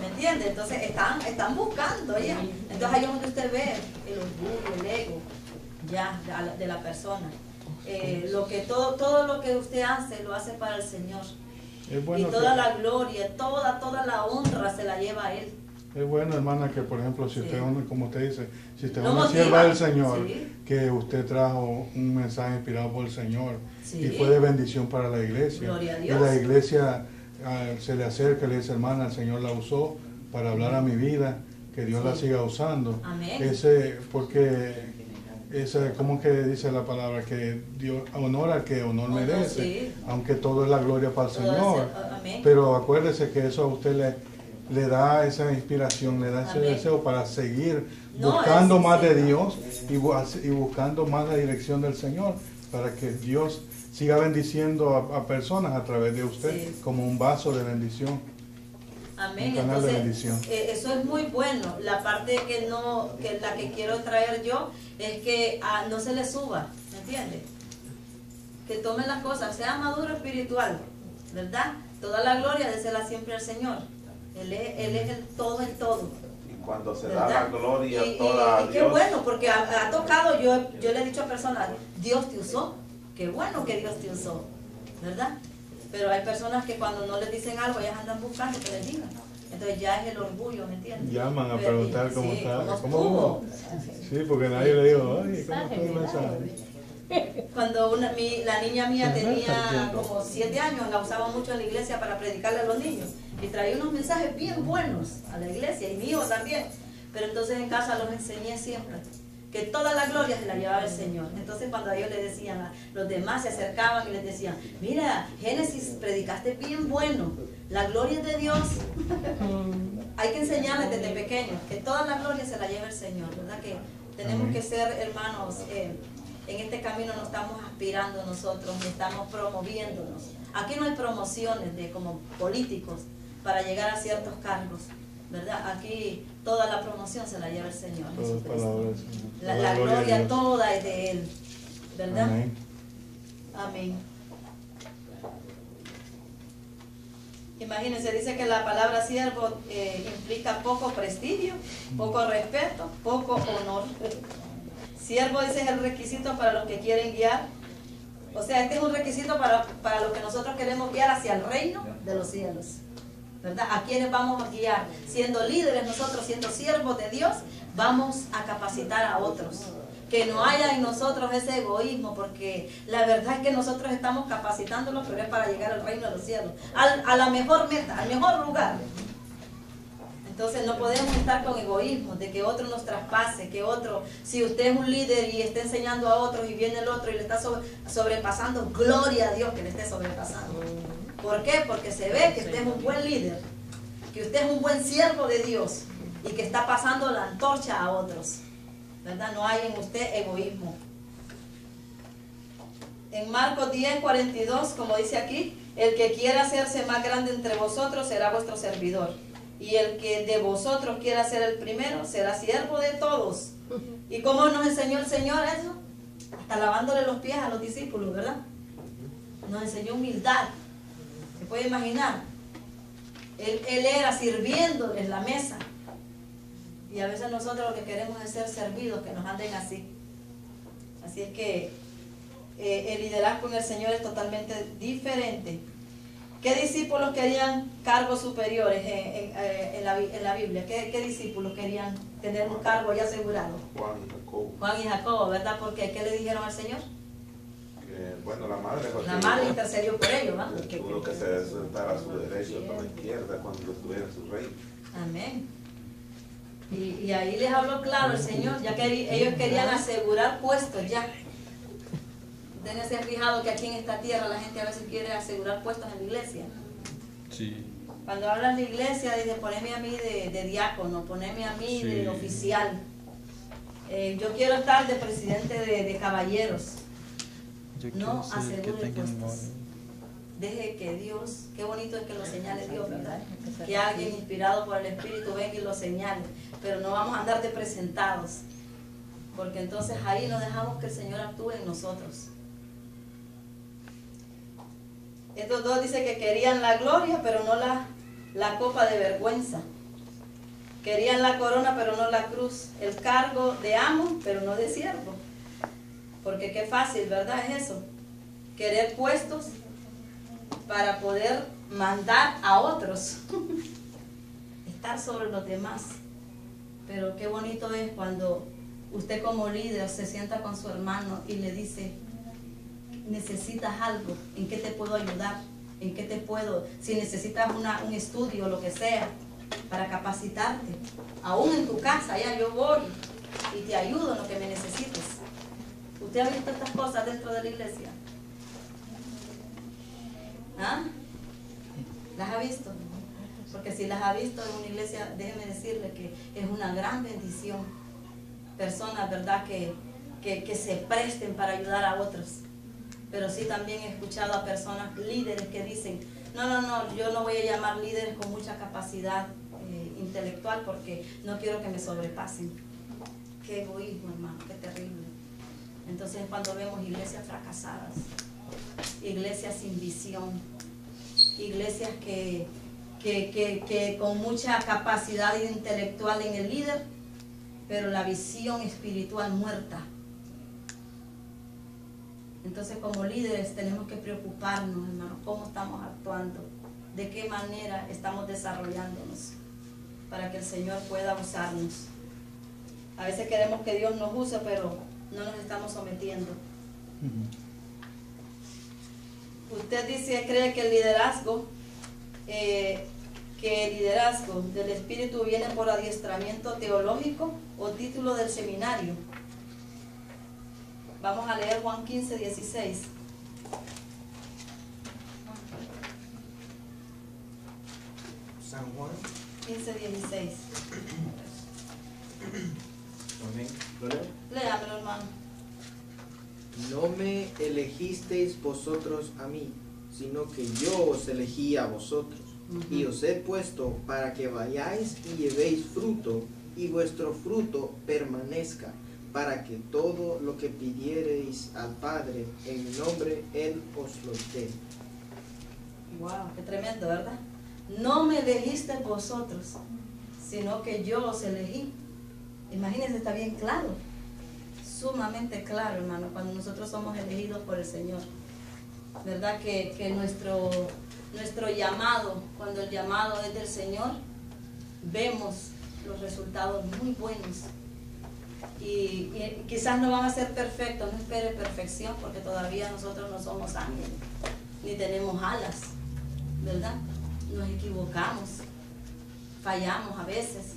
¿Me entiende? Entonces están buscando ya. Entonces ahí es donde usted ve el orgullo, el ego ya de la persona. Todo lo que usted hace, lo hace para el Señor. Es bueno, y toda la gloria, toda la honra se la lleva a Él. Es bueno, hermana, que por ejemplo, si usted, como usted dice, si usted es Lo una motiva. sierva del Señor, Sí. que usted trajo un mensaje inspirado por el Señor, Sí. y fue de bendición para la iglesia. Gloria a Y Dios. la iglesia se le acerca y le dice: hermana, el Señor la usó para hablar a mi vida, que Dios la siga usando. Amén. ¿Cómo que dice la palabra? Que Dios honora al que honor merece, sí. aunque todo es la gloria para el Todo Señor. amén. Pero acuérdese que eso a usted le da esa inspiración, le da ese Amén. deseo para seguir No, buscando es más de sincero. Dios y buscando más la dirección del Señor, para que Dios siga bendiciendo a personas a través de usted, Sí. como un vaso de bendición. Amén. Un canal de Entonces, bendición. eso es muy bueno. La parte que la que quiero traer yo es que no se le suba, ¿me entiende? Que tomen las cosas, sea maduro espiritual, ¿verdad? Toda la gloria désela siempre al Señor. Él es el todo en todo. Y cuando se ¿Verdad? da la gloria Y toda a qué Dios. bueno, porque ha tocado, yo le he dicho a personas, Dios te usó, qué bueno que Dios te usó, ¿verdad? Pero hay personas que cuando no les dicen algo, ellas andan buscando que les digan. Entonces ya es el orgullo, ¿me entiendes? Llaman a Pero, preguntar cómo sí, está, ¿cómo cómo estuvo? Sí, porque nadie le dijo, ay, ¿cómo está el mensaje? Cuando la niña mía tenía como 7 años, la usaba mucho en la iglesia para predicarle a los niños. Y traía unos mensajes bien buenos a la iglesia, y mi hijo también. Pero entonces en casa los enseñé siempre, que toda la gloria se la llevaba el Señor. Entonces cuando a ellos les decían, los demás se acercaban y les decían, mira, Génesis, predicaste bien bueno, la gloria es de Dios. Hay que enseñarles desde pequeños que toda la gloria se la lleva el Señor, ¿verdad? Que tenemos que ser hermanos, en este camino no estamos aspirando nosotros, ni estamos promoviéndonos. Aquí no hay promociones de como políticos para llegar a ciertos cargos, ¿verdad? Aquí toda la promoción se la lleva el Señor Todo es palabra del Señor. La Gloria a gloria Dios. toda es de Él, ¿verdad? Amén. Amén. Imagínense, dice que la palabra siervo implica poco prestigio, poco respeto, poco honor. Siervo, dice, es el requisito para los que quieren guiar. O sea, este es un requisito para los que nosotros queremos guiar hacia el reino de los cielos, ¿verdad? ¿A quiénes vamos a guiar? Siendo líderes nosotros, siendo siervos de Dios, vamos a capacitar a otros. Que no haya en nosotros ese egoísmo, porque la verdad es que nosotros estamos capacitándolos, pero es para llegar al reino de los cielos, a la mejor meta, al mejor lugar. Entonces no podemos estar con egoísmo, de que otro nos traspase, que otro, si usted es un líder y está enseñando a otros y viene el otro y le está sobrepasando, gloria a Dios que le esté sobrepasando. ¿Por qué? Porque se ve que usted es un buen líder, que usted es un buen siervo de Dios y que está pasando la antorcha a otros, ¿verdad? No hay en usted egoísmo. En Marcos 10:42, como dice aquí, el que quiera hacerse más grande entre vosotros será vuestro servidor. Y el que de vosotros quiera ser el primero será siervo de todos. ¿Y cómo nos enseñó el Señor eso? Hasta lavándole los pies a los discípulos, ¿verdad? Nos enseñó humildad. ¿Se puede imaginar? Él era sirviéndoles la mesa. Y a veces nosotros lo que queremos es ser servidos, que nos anden así. Así es que el liderazgo en el Señor es totalmente diferente. ¿Qué discípulos querían cargos superiores en la Biblia? ¿Qué discípulos querían tener un cargo ya asegurado? Juan y Jacobo. Juan y Jacobo, ¿verdad? Porque ¿qué le dijeron al Señor? Que, bueno, la madre La madre intercedió por ellos, ¿no? tuvo que se sentara a su derecha o a la izquierda cuando estuviera en su reino. Amén. Y ahí les habló claro el Señor, ya que ellos querían asegurar puestos ya. Ustedes se han fijado que aquí en esta tierra la gente a veces quiere asegurar puestos en la iglesia. Sí. Cuando hablan de iglesia, dicen poneme a mí de diácono, poneme a mí de oficial. Yo quiero estar de presidente de caballeros. Yo No quiero ser el que asegure tenga puestos. memoria. Deje que Dios, qué bonito es que lo señale Dios, ¿verdad? Que alguien inspirado por el Espíritu venga y lo señale. Pero no vamos a andar de presentados, porque entonces ahí no dejamos que el Señor actúe en nosotros. Estos dos dicen que querían la gloria, pero no la copa de vergüenza. Querían la corona, pero no la cruz. El cargo de amo, pero no de siervo. Porque qué fácil, ¿verdad? Es eso. Querer puestos para poder mandar a otros. Estar sobre los demás. Pero qué bonito es cuando usted como líder se sienta con su hermano y le dice, necesitas algo, ¿en qué te puedo ayudar? ¿En qué te puedo? Si necesitas un estudio o lo que sea, para capacitarte, aún en tu casa, ya yo voy y te ayudo en lo que me necesites. ¿Usted ha visto estas cosas dentro de la iglesia? ¿Ah? ¿Las ha visto? porque si las ha visto en una iglesia, déjeme decirle que es una gran bendición. Personas, ¿verdad?, que se presten para ayudar a otros. Pero sí también he escuchado a personas, líderes, que dicen, no, yo no voy a llamar líderes con mucha capacidad intelectual porque no quiero que me sobrepasen. Qué egoísmo, hermano, qué terrible. Entonces cuando vemos iglesias fracasadas, iglesias sin visión, iglesias que con mucha capacidad intelectual en el líder, pero la visión espiritual muerta. Entonces como líderes tenemos que preocuparnos, hermanos, cómo estamos actuando, de qué manera estamos desarrollándonos para que el Señor pueda usarnos. A veces queremos que Dios nos use, pero no nos estamos sometiendo. Usted dice, cree que el liderazgo del Espíritu viene por adiestramiento teológico o título del seminario. Vamos a leer Juan 15, 16. San Juan 15, 16. Amén. Léamelo, hermano. No me elegisteis vosotros a mí, sino que yo os elegí a vosotros, y os he puesto para que vayáis y llevéis fruto, y vuestro fruto permanezca, para que todo lo que pidiereis al Padre en mi nombre, Él os lo dé. Wow, qué tremendo, ¿verdad? No me elegisteis vosotros, sino que yo os elegí. Imagínense, está bien claro, sumamente claro, hermano, cuando nosotros somos elegidos por el Señor. ¿Verdad? Que nuestro llamado, cuando el llamado es del Señor, vemos los resultados muy buenos. Y quizás no van a ser perfectos, no espere perfección, porque todavía nosotros no somos ángeles, ni tenemos alas, ¿verdad? Nos equivocamos, fallamos a veces,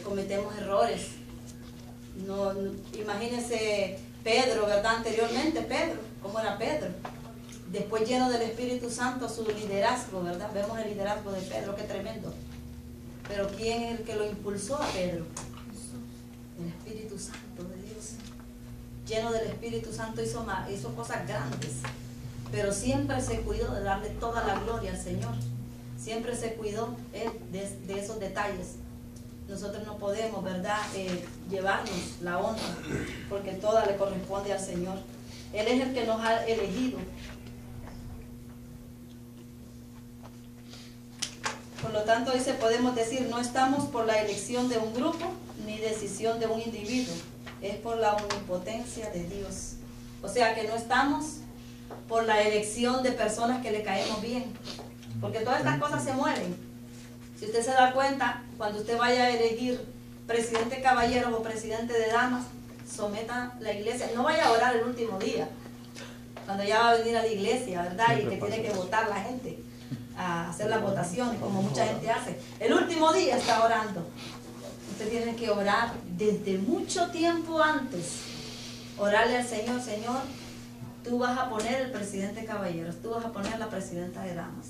cometemos errores. Imagínense Pedro, ¿verdad? Anteriormente Pedro, ¿cómo era Pedro? Después lleno del Espíritu Santo, su liderazgo, ¿verdad? Vemos el liderazgo de Pedro, qué tremendo. Pero ¿quién es el que lo impulsó a Pedro? El Espíritu Santo de Dios. Lleno del Espíritu Santo hizo cosas grandes, pero siempre se cuidó de darle toda la gloria al Señor. Siempre se cuidó de esos detalles. Nosotros no podemos, ¿verdad?, llevarnos la honra, porque toda le corresponde al Señor. Él es el que nos ha elegido. Por lo tanto, hoy podemos decir, no estamos por la elección de un grupo, ni decisión de un individuo. Es por la omnipotencia de Dios. O sea que no estamos por la elección de personas que le caemos bien, porque todas estas cosas se mueven. Si usted se da cuenta, cuando usted vaya a elegir presidente de caballeros o presidente de damas, someta la iglesia. No vaya a orar el último día, cuando ya va a venir a la iglesia, ¿verdad? Y que tiene que votar la gente, a hacer las votaciones, como mucha gente hace. El último día está orando. Usted tiene que orar desde mucho tiempo antes. Orarle al Señor, Señor, tú vas a poner el presidente de caballeros, tú vas a poner la presidenta de damas.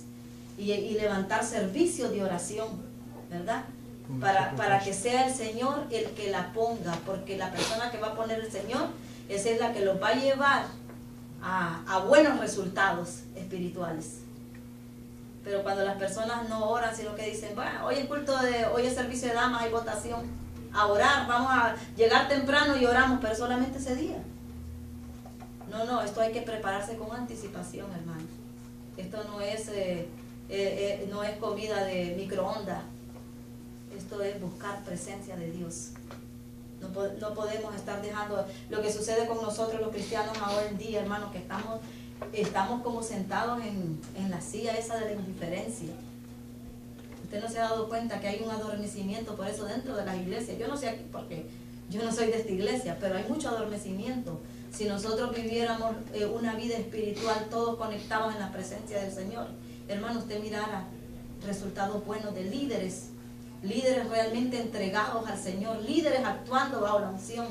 Y levantar servicio de oración, ¿verdad? Para que sea el Señor el que la ponga, porque la persona que va a poner el Señor, esa es la que los va a llevar a buenos resultados espirituales. Pero cuando las personas no oran, sino que dicen, bueno, hoy es servicio de damas, hay votación, a orar, vamos a llegar temprano y oramos, pero solamente ese día. No, esto hay que prepararse con anticipación, hermano. Esto no es comida de microondas. Esto es buscar presencia de Dios. No podemos estar dejando lo que sucede con nosotros los cristianos ahora en día, hermanos, que estamos como sentados en la silla esa de la indiferencia. Usted no se ha dado cuenta que hay un adormecimiento por eso dentro de las iglesias. Yo no sé aquí porque yo no soy de esta iglesia, pero hay mucho adormecimiento. Si nosotros viviéramos una vida espiritual todos conectados en la presencia del Señor, hermano, usted mirara resultados buenos de líderes realmente entregados al Señor, líderes actuando bajo la unción,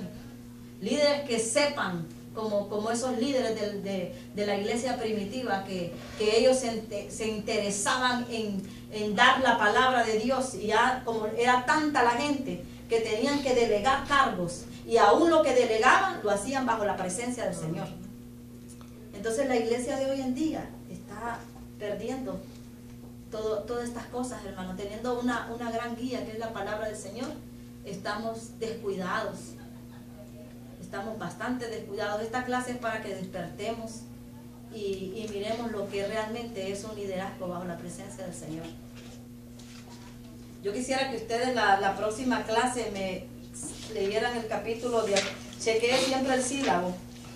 líderes que sepan como esos líderes de la iglesia primitiva, que ellos se interesaban en dar la palabra de Dios, y ya como era tanta la gente que tenían que delegar cargos, y aún lo que delegaban lo hacían bajo la presencia del Señor. Entonces la iglesia de hoy en día está perdiendo todas estas cosas, hermano, teniendo una gran guía que es la palabra del Señor. Estamos descuidados, estamos bastante descuidados. Esta clase es para que despertemos y miremos lo que realmente es un liderazgo bajo la presencia del Señor. Yo quisiera que ustedes la próxima clase me leyeran el capítulo de... Chequee siempre el sílabo.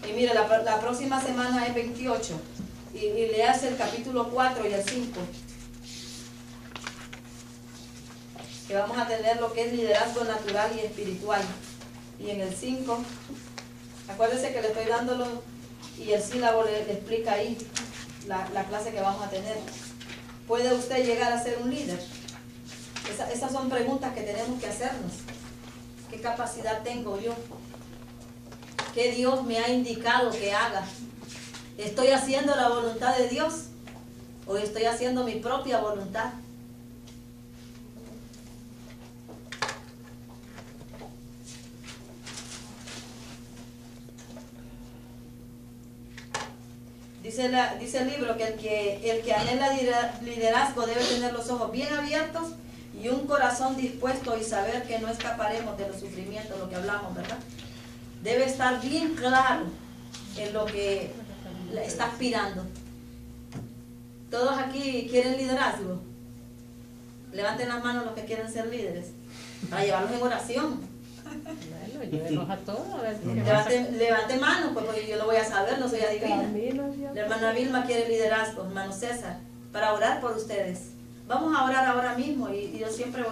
Y mire, la próxima semana es 28. Y leas el capítulo 4 y el 5. Que vamos a tener lo que es liderazgo natural y espiritual. Y en el 5, acuérdense que le estoy dándolo y el sílabo le explica ahí la clase que vamos a tener. ¿Puede usted llegar a ser un líder? Esas son preguntas que tenemos que hacernos. ¿Qué capacidad tengo yo? ¿Qué Dios me ha indicado que haga? ¿Estoy haciendo la voluntad de Dios o estoy haciendo mi propia voluntad? Dice el libro que el que anhela liderazgo debe tener los ojos bien abiertos y un corazón dispuesto y saber que no escaparemos de los sufrimientos, lo que hablamos, ¿verdad? Debe estar bien claro en lo que está aspirando. ¿Todos aquí quieren liderazgo? Levanten las manos los que quieren ser líderes, para llevarlos en oración. Bueno, llévenos a todos. Levante manos, pues, porque yo lo voy a saber, no soy adivina. La hermana Vilma quiere liderazgo, hermano César, para orar por ustedes. Vamos a orar ahora mismo y yo siempre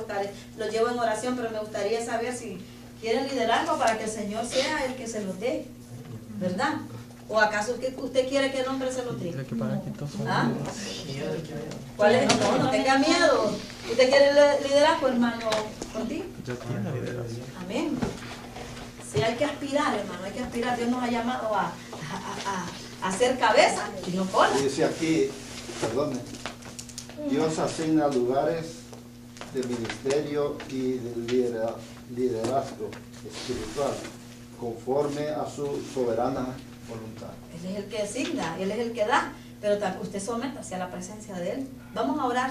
los llevo en oración, pero me gustaría saber si quieren liderazgo para que el Señor sea el que se los dé, ¿verdad? ¿O acaso usted quiere que el hombre se los dé? ¿Ah? ¿Cuál es? No tenga miedo. ¿Usted quiere liderazgo, hermano Ortiz? Yo quiero liderazgo. Amén. Sí, hay que aspirar, hermano, hay que aspirar. Dios nos ha llamado a hacer cabeza y no cola. Dice aquí, perdone, Dios asigna lugares de ministerio y de liderazgo espiritual conforme a su soberana voluntad. Él es el que asigna, Él es el que da, pero usted sométase a la presencia de Él. Vamos a orar.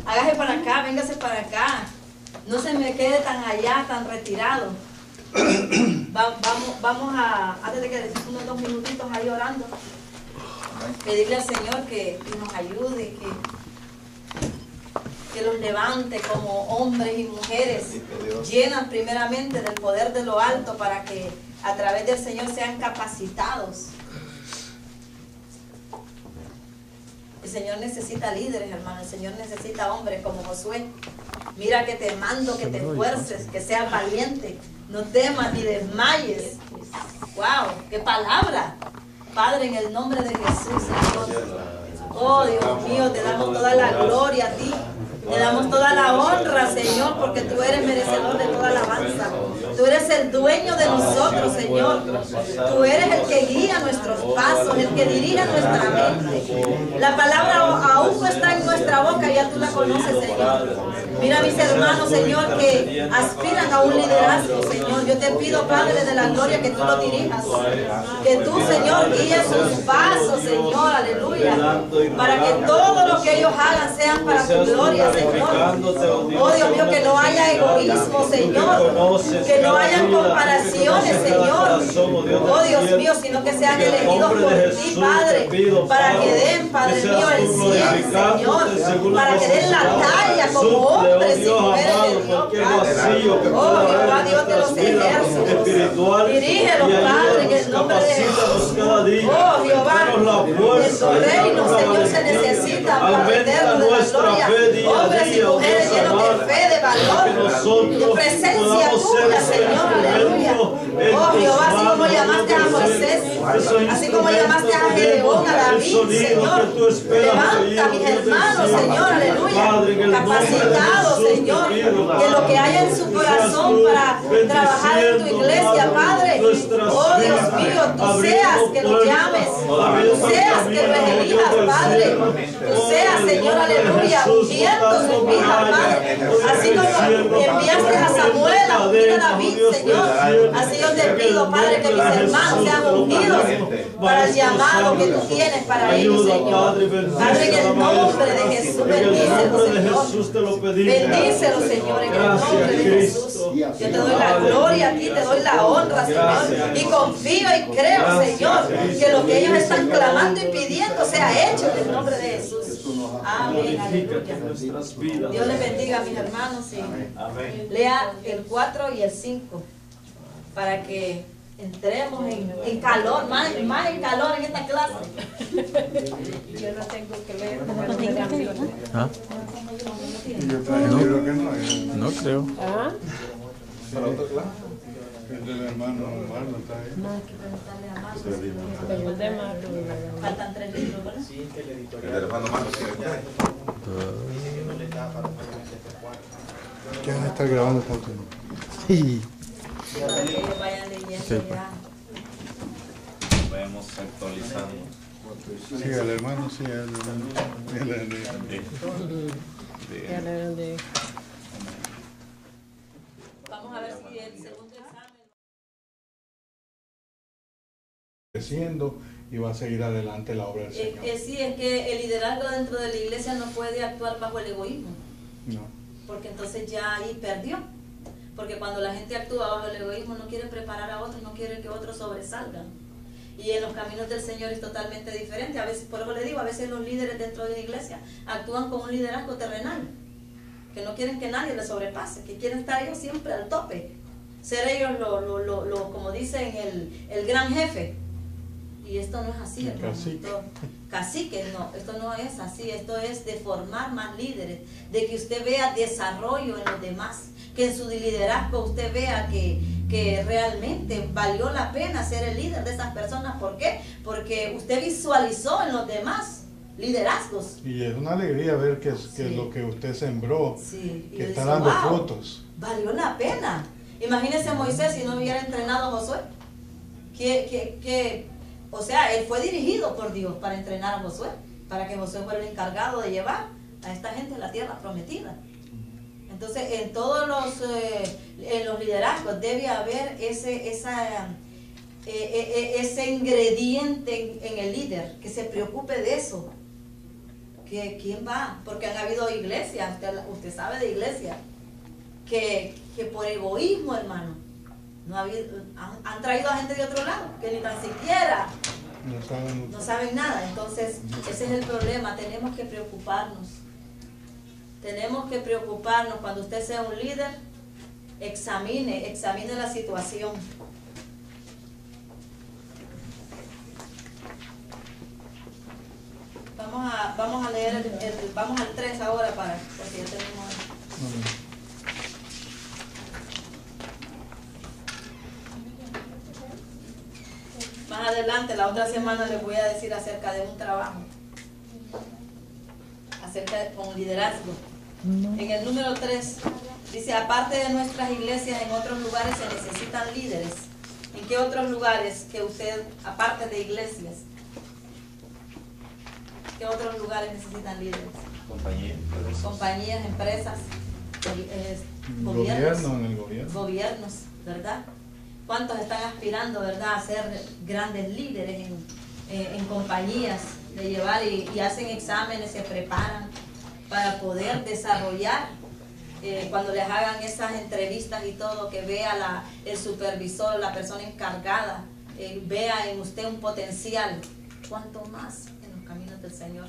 Hágase para acá, véngase para acá. No se me quede tan allá, tan retirado. Vamos a, antes de que unos 2 minutitos ahí orando, pedirle al Señor que nos ayude, que los levante como hombres y mujeres llenas primeramente del poder de lo alto, para que a través del Señor sean capacitados. El Señor necesita líderes, hermano. El Señor necesita hombres como Josué. Mira que te mando, que te esfuerces, que seas valiente, no temas ni desmayes. ¡Wow! ¡Qué palabra! Padre, en el nombre de Jesús, Señor. Oh, Dios mío, te damos toda la gloria a ti. Te damos toda la honra, Señor, porque tú eres merecedor de toda alabanza. Tú eres el dueño de nosotros, Señor. Tú eres el que guía nuestros pasos, el que dirige nuestra mente. La palabra aún no está en nuestra boca, ya tú la conoces, Señor. Mira a mis hermanos, Señor, que aspiran a un liderazgo, Señor. Yo te pido, Padre de la gloria, que tú lo dirijas. Que tú, Señor, guíes sus pasos, Señor, aleluya. Para que todo lo que ellos hagan sean para tu gloria, Señor. Oh, Dios mío, que no haya egoísmo, Señor. Que no haya comparaciones, Señor. Oh, Dios mío, sino que sean elegidos por ti, Padre. Para que den, Padre mío, el 100, Señor. Para que den la talla como hombres y mujeres de Dios, Padre. Oh, Jehová, Dios de los ejércitos. Dirígelos, Padre, en el nombre de Jesús. Oh, Jehová, en tu reino, Señor, se necesita para meternos de la gloria. Hombres y mujeres llenos de fe, de valor, de presencia tuya, Señor, aleluya. Oh, Jehová, así como llamaste a Moisés Así como llamaste a Gedeón, a David, Señor. Levanta a mis hermanos, Señor, aleluya. Capacitados, Señor. Que lo que haya en su corazón para trabajar en tu iglesia, Padre. Oh Dios mío, tú seas que los llames. Tú seas que los elijas, Padre. Tú seas, Señor, aleluya, ungiendo sus vidas, Padre. Así como enviaste a Samuel a ungir a David, Señor. Así yo te pido, Padre, que mis hermanos sean ungidos para el llamado que tú tienes para ellos, Señor. Padre, en el nombre de Jesús, bendícelo, Señor. Bendícelo, Señor, en el nombre de Jesús. Yo te doy la gloria a ti, te doy la honra, Señor. Y confío y creo, Señor, que lo que ellos están clamando y pidiendo sea hecho en el nombre de Jesús. Amén, aleluya. Dios les bendiga a mis hermanos. Sí. Lea el 4 y el 5 para que entremos en calor, más en calor en esta clase. Yo no tengo que leer como no tenga Biblia. ¿Ah? No creo. ¿Ah? ¿Para otra clase? El del hermano Marlon está ahí. No, hay que preguntarle a Marcos. Pero el de Marcos. Faltan 3 libros, ¿verdad? Sí, que el El editorial. hermano Marcos tiene que No le da para poner ese ¿Quién va a estar grabando esta última? Sí. Para que ellos vayan leyendo Sí. ya. Vamos actualizando. Sí, el hermano, sí, el hermano. Ya le de Vamos a ver si el segundo examen. Creciendo y va a seguir adelante la obra del Señor. Sí, es que el liderazgo dentro de la iglesia no puede actuar bajo el egoísmo, No. porque entonces ya ahí perdió. Porque cuando la gente actúa bajo el egoísmo no quiere preparar a otros, no quiere que otros sobresalgan. Y en los caminos del Señor es totalmente diferente. A veces, por eso le digo, a veces los líderes dentro de la iglesia actúan con un liderazgo terrenal, que no quieren que nadie les sobrepase, que quieren estar ellos siempre al tope, ser ellos como dicen, el gran jefe. Y esto no es así, hermano. Cacique, no, esto no es así. Esto es de formar más líderes, de que usted vea desarrollo en los demás, que en su liderazgo usted vea que realmente valió la pena ser el líder de esas personas. ¿Por qué? Porque usted visualizó en los demás liderazgos. Y es una alegría ver que Sí. lo que usted sembró, Sí, y que está dice, dando "Wow, frutos". valió la pena. Imagínese a Moisés si no hubiera entrenado a Josué. O sea, él fue dirigido por Dios para entrenar a Josué, para que Josué fuera el encargado de llevar a esta gente a la tierra prometida. Entonces, en todos los liderazgos debe haber ese ingrediente en el líder, que se preocupe de eso. ¿Quién va? Porque han habido iglesias, usted sabe de iglesias, que por egoísmo, hermano, han traído a gente de otro lado, que ni tan siquiera no saben nada. Entonces, ese es el problema. Tenemos que preocuparnos. Tenemos que preocuparnos. Cuando usted sea un líder, examine la situación. Vamos a leer vamos al 3 ahora porque ya tenemos. Más adelante, la otra semana, les voy a decir acerca de un trabajo, con liderazgo. En el número 3 dice: aparte de nuestras iglesias, en otros lugares se necesitan líderes. ¿En qué otros lugares que usted, aparte de iglesias, qué otros lugares necesitan líderes? Compañías, empresas, gobiernos, ¿verdad? ¿Cuántos están aspirando, verdad, a ser grandes líderes en compañías, de llevar y hacen exámenes, se preparan para poder desarrollar, cuando les hagan esas entrevistas y todo, que vea el supervisor, la persona encargada, vea en usted un potencial? ¿Cuánto más en los caminos del Señor?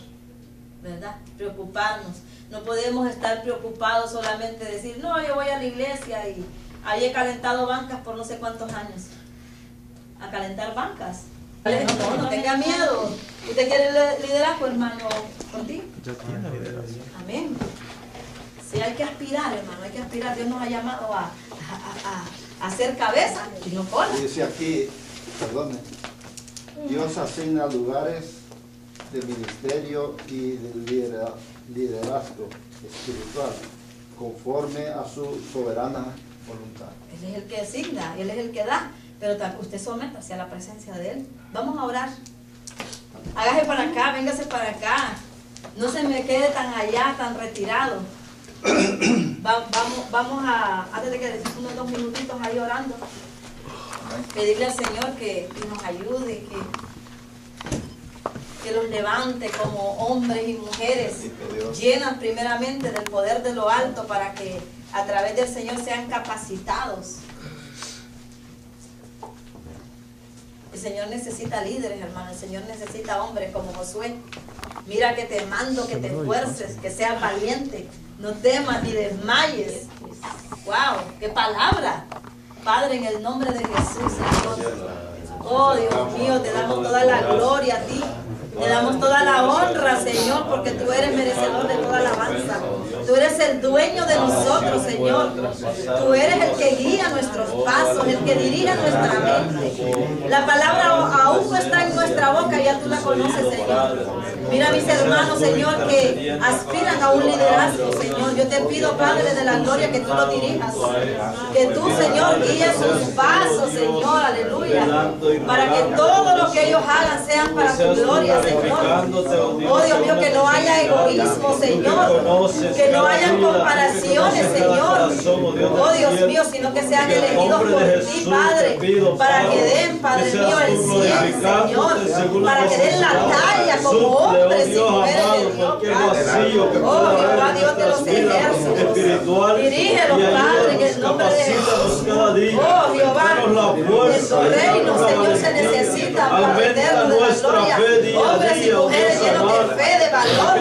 ¿Verdad? Preocuparnos. No podemos estar preocupados solamente de decir, no, yo voy a la iglesia y ahí he calentado bancas por no sé cuántos años. A calentar bancas. No tenga miedo. ¿Usted quiere liderazgo, hermano, contigo? Yo tengo liderazgo. Amén. Sí, hay que aspirar, hermano, hay que aspirar. Dios nos ha llamado a hacer cabeza y no cola. Dice aquí, perdone, Dios asigna lugares de ministerio y de liderazgo espiritual conforme a su soberana voluntad. Él es el que asigna, Él es el que da, pero usted sométase a la presencia de Él. Vamos a orar. Hágase para acá, véngase para acá. No se me quede tan allá, tan retirado. Vamos a, antes de que unos 2 minutitos ahí orando, pedirle al Señor que nos ayude, que los levante como hombres y mujeres llenas primeramente del poder de lo alto, para que a través del Señor sean capacitados. El Señor necesita líderes, hermano. El Señor necesita hombres como Josué. Mira que te mando, que te esfuerces, que seas valiente, no temas ni desmayes. ¡Wow! ¡Qué palabra! Padre, en el nombre de Jesús, Señor. Oh, Dios mío, te damos toda la gloria a ti. Te damos toda la honra, Señor, porque tú eres merecedor de toda alabanza. Tú eres el dueño de nosotros, Señor. Tú eres el que guía nuestros pasos, el que dirige nuestra mente. La palabra aún no está en nuestra boca, ya tú la conoces, Señor. Mira a mis hermanos, Señor, que aspiran a un liderazgo, Señor. Yo te pido, Padre de la gloria, que tú lo dirijas. Que tú, Señor, guíes sus pasos, Señor, aleluya. Para que todo lo que ellos hagan sean para tu gloria, Señor. Oh, Dios mío, que no haya egoísmo, Señor. Que no haya comparaciones, Señor. Oh, Dios mío, sino que sean elegidos por ti, Padre. Para que den, Padre mío, el 100, Señor. Para que den la talla como hombres y mujeres de Dios, Padre. Oh, Jehová, Dios de los ejércitos. Dirígelos, Padre, en el nombre de Jesús. Oh, Jehová, en tu reino, Señor, se necesita para meternos de la gloria. Hombres y mujeres llenos de fe, de valor,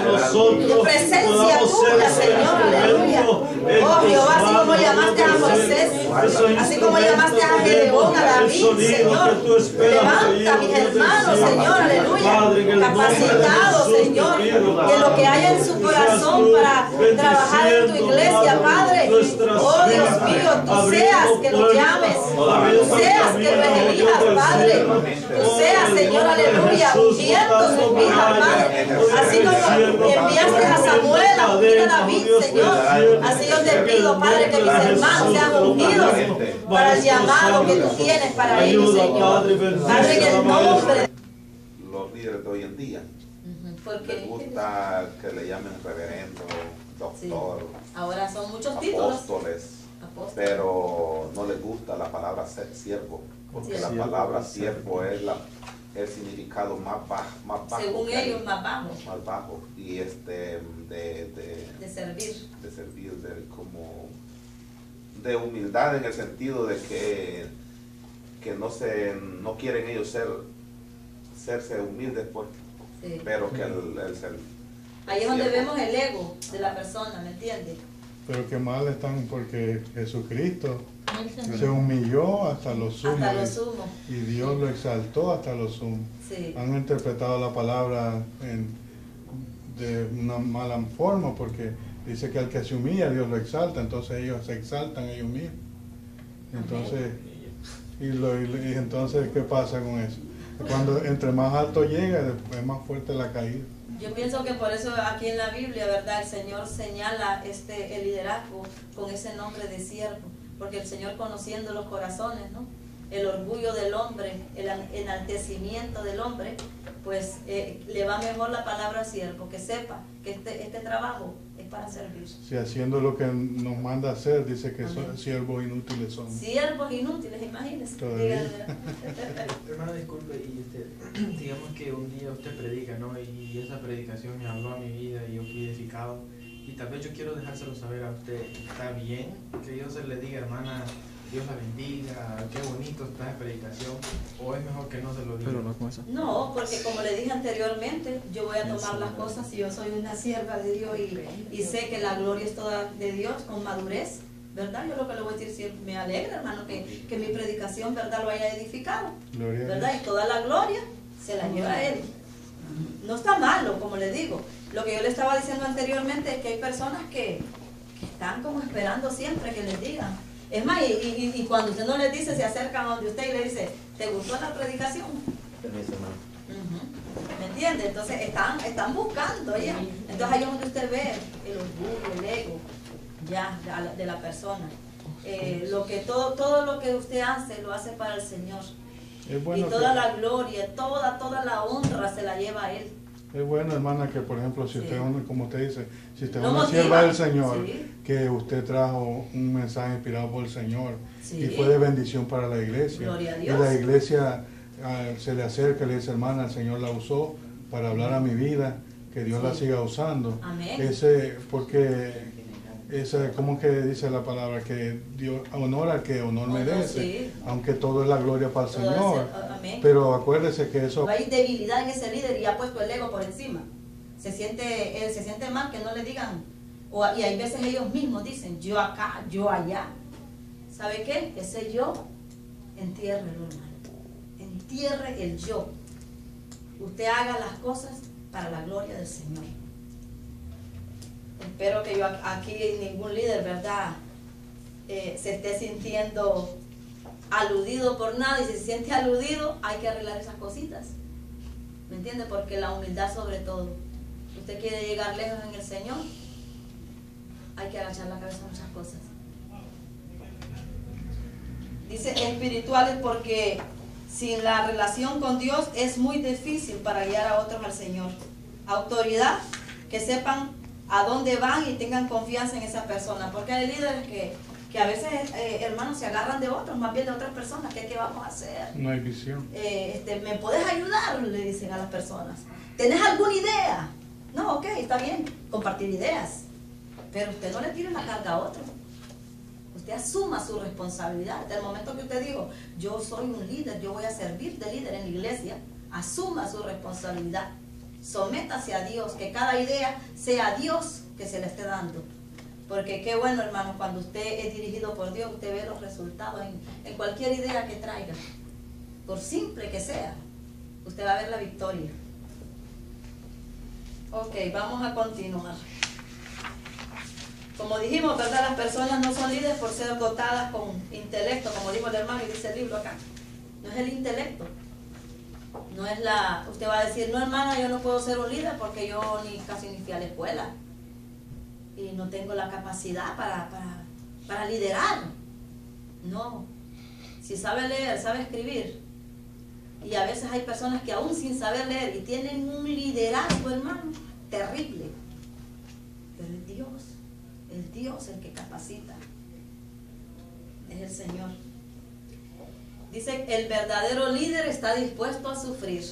de presencia tuya, Señor, aleluya. Oh, Jehová, así como llamaste a Moisés, así como llamaste a Gedeón, a David, Señor, levanta a mis hermanos, Señor, aleluya, capacitados, Señor, que lo que haya en su corazón para trabajar en tu iglesia, Padre, oh, Dios mío, tú seas que lo llames, tú seas que lo elijas, Padre, tú seas, Señor, aleluya, ungiendo sus vidas, Padre, así como enviaste a Samuel a ungir a David, Señor, así yo te pido, Padre, que mis hermanos sean ungidos para el llamado que tú tienes para ellos, Señor. Padre, en el nombre. Los líderes de hoy en día les gusta que le llamen reverendo, doctor, sí. Ahora son muchos títulos, apóstoles, pero no les gusta la palabra siervo, porque la palabra siervo es el significado más bajo, según ellos, más bajo, y de servir, como de humildad, en el sentido de que no quieren ellos serse humildes, pues, sí. Pero que ahí es donde vemos el ego de la persona, ¿me entiendes? Pero que mal están, porque Jesucristo se humilló hasta lo sumo, y Dios lo exaltó hasta lo sumo. Sí. Han interpretado la palabra de una mala forma, porque dice que al que se humilla Dios lo exalta, entonces ellos se exaltan ellos mismos. Entonces, y entonces, ¿qué pasa con eso? Cuando entre más alto llega, es más fuerte la caída. Yo pienso que por eso aquí en la Biblia, ¿verdad? El Señor señala el liderazgo con ese nombre de siervo, porque el Señor, conociendo los corazones, ¿no? El orgullo del hombre, el enaltecimiento del hombre, pues le va mejor la palabra siervo, que sepa que este trabajo es para servir. Si haciendo lo que nos manda hacer, dice que son siervos inútiles son. Siervos inútiles, imagínense. Hermano, disculpe, y digamos que un día usted predica, ¿no? Y esa predicación me habló a mi vida y yo fui edificado. Y tal vez yo quiero dejárselo saber a usted. ¿Está bien que Dios le diga, hermana, Dios la bendiga, qué bonito está esa predicación? ¿O es mejor que no se lo diga? No, porque como le dije anteriormente, yo voy a tomar las cosas, y yo soy una sierva de Dios y sé que la gloria es toda de Dios, con madurez, ¿verdad? Yo lo que le voy a decir siempre, me alegra, hermano, que mi predicación, ¿verdad?, lo haya edificado, ¿verdad? Y toda la gloria se la lleva a Él. No está malo, como le digo. Lo que yo le estaba diciendo anteriormente es que hay personas que están como esperando siempre que les digan. Es más, y cuando usted no les dice, se acercan a donde usted y le dice, ¿te gustó la predicación? Permiso, hermano. entiende? Entonces están buscando ya. Entonces ahí es donde usted ve el orgullo, el ego ya de la persona. Todo lo que usted hace, lo hace para el Señor. Es bueno y toda la gloria, toda la honra se la lleva a Él. Es bueno, hermana, que por ejemplo, si usted, como usted dice, si usted es Lo una motiva. sierva del Señor, Sí. que usted trajo un mensaje inspirado por el Señor Sí. y fue de bendición para la iglesia. Gloria a Y Dios. la iglesia se le acerca y le dice, hermana, el Señor la usó para hablar a mi vida, que Dios la Sí. siga usando. Amén. ¿Cómo que dice la palabra? Que Dios honora al que honor merece, sí. aunque todo es la gloria para el Todo es Señor. amén. Pero acuérdese que eso... Hay debilidad en ese líder y ha puesto el ego por encima. Él se siente mal que no le digan, y hay veces ellos mismos dicen, yo acá, yo allá. ¿Sabe qué? Ese yo, entiérrelo, hermano. Entierre el yo. Usted haga las cosas para la gloria del Señor. Espero que yo aquí ningún líder, ¿verdad? Se esté sintiendo aludido por nada, y si se siente aludido hay que arreglar esas cositas. ¿Me entiende? Porque la humildad sobre todo. Usted quiere llegar lejos en el Señor, hay que agachar la cabeza a muchas cosas. Dice espirituales porque sin la relación con Dios es muy difícil para guiar a otros al Señor. Autoridad, que sepan a dónde van y tengan confianza en esa persona. Porque hay líderes que a veces, hermanos, se agarran de otros, más bien de otras personas. ¿Qué vamos a hacer? No hay visión. ¿Me puedes ayudar? Le dicen a las personas. ¿Tenés alguna idea? No, ok, está bien, compartir ideas. Pero usted no le tire la carga a otro. Usted asuma su responsabilidad. Desde el momento que usted dijo, yo soy un líder, yo voy a servir de líder en la iglesia, asuma su responsabilidad. Sométase a Dios, que cada idea sea Dios que se le esté dando. Porque qué bueno, hermano, cuando usted es dirigido por Dios, usted ve los resultados en cualquier idea que traiga. Por simple que sea, usted va a ver la victoria. Ok, vamos a continuar. Como dijimos, ¿verdad? Las personas no son líderes por ser dotadas con intelecto, como dijo el hermano y dice el libro acá. No es el intelecto. No es usted va a decir, no, hermana, yo no puedo ser un líder porque yo casi ni fui a la escuela. Y no tengo la capacidad para liderar. No. Si sabe leer, sabe escribir. Y a veces hay personas que aún sin saber leer y tienen un liderazgo, hermano, terrible. Pero es Dios el que capacita. Es el Señor. Dice, el verdadero líder está dispuesto a sufrir.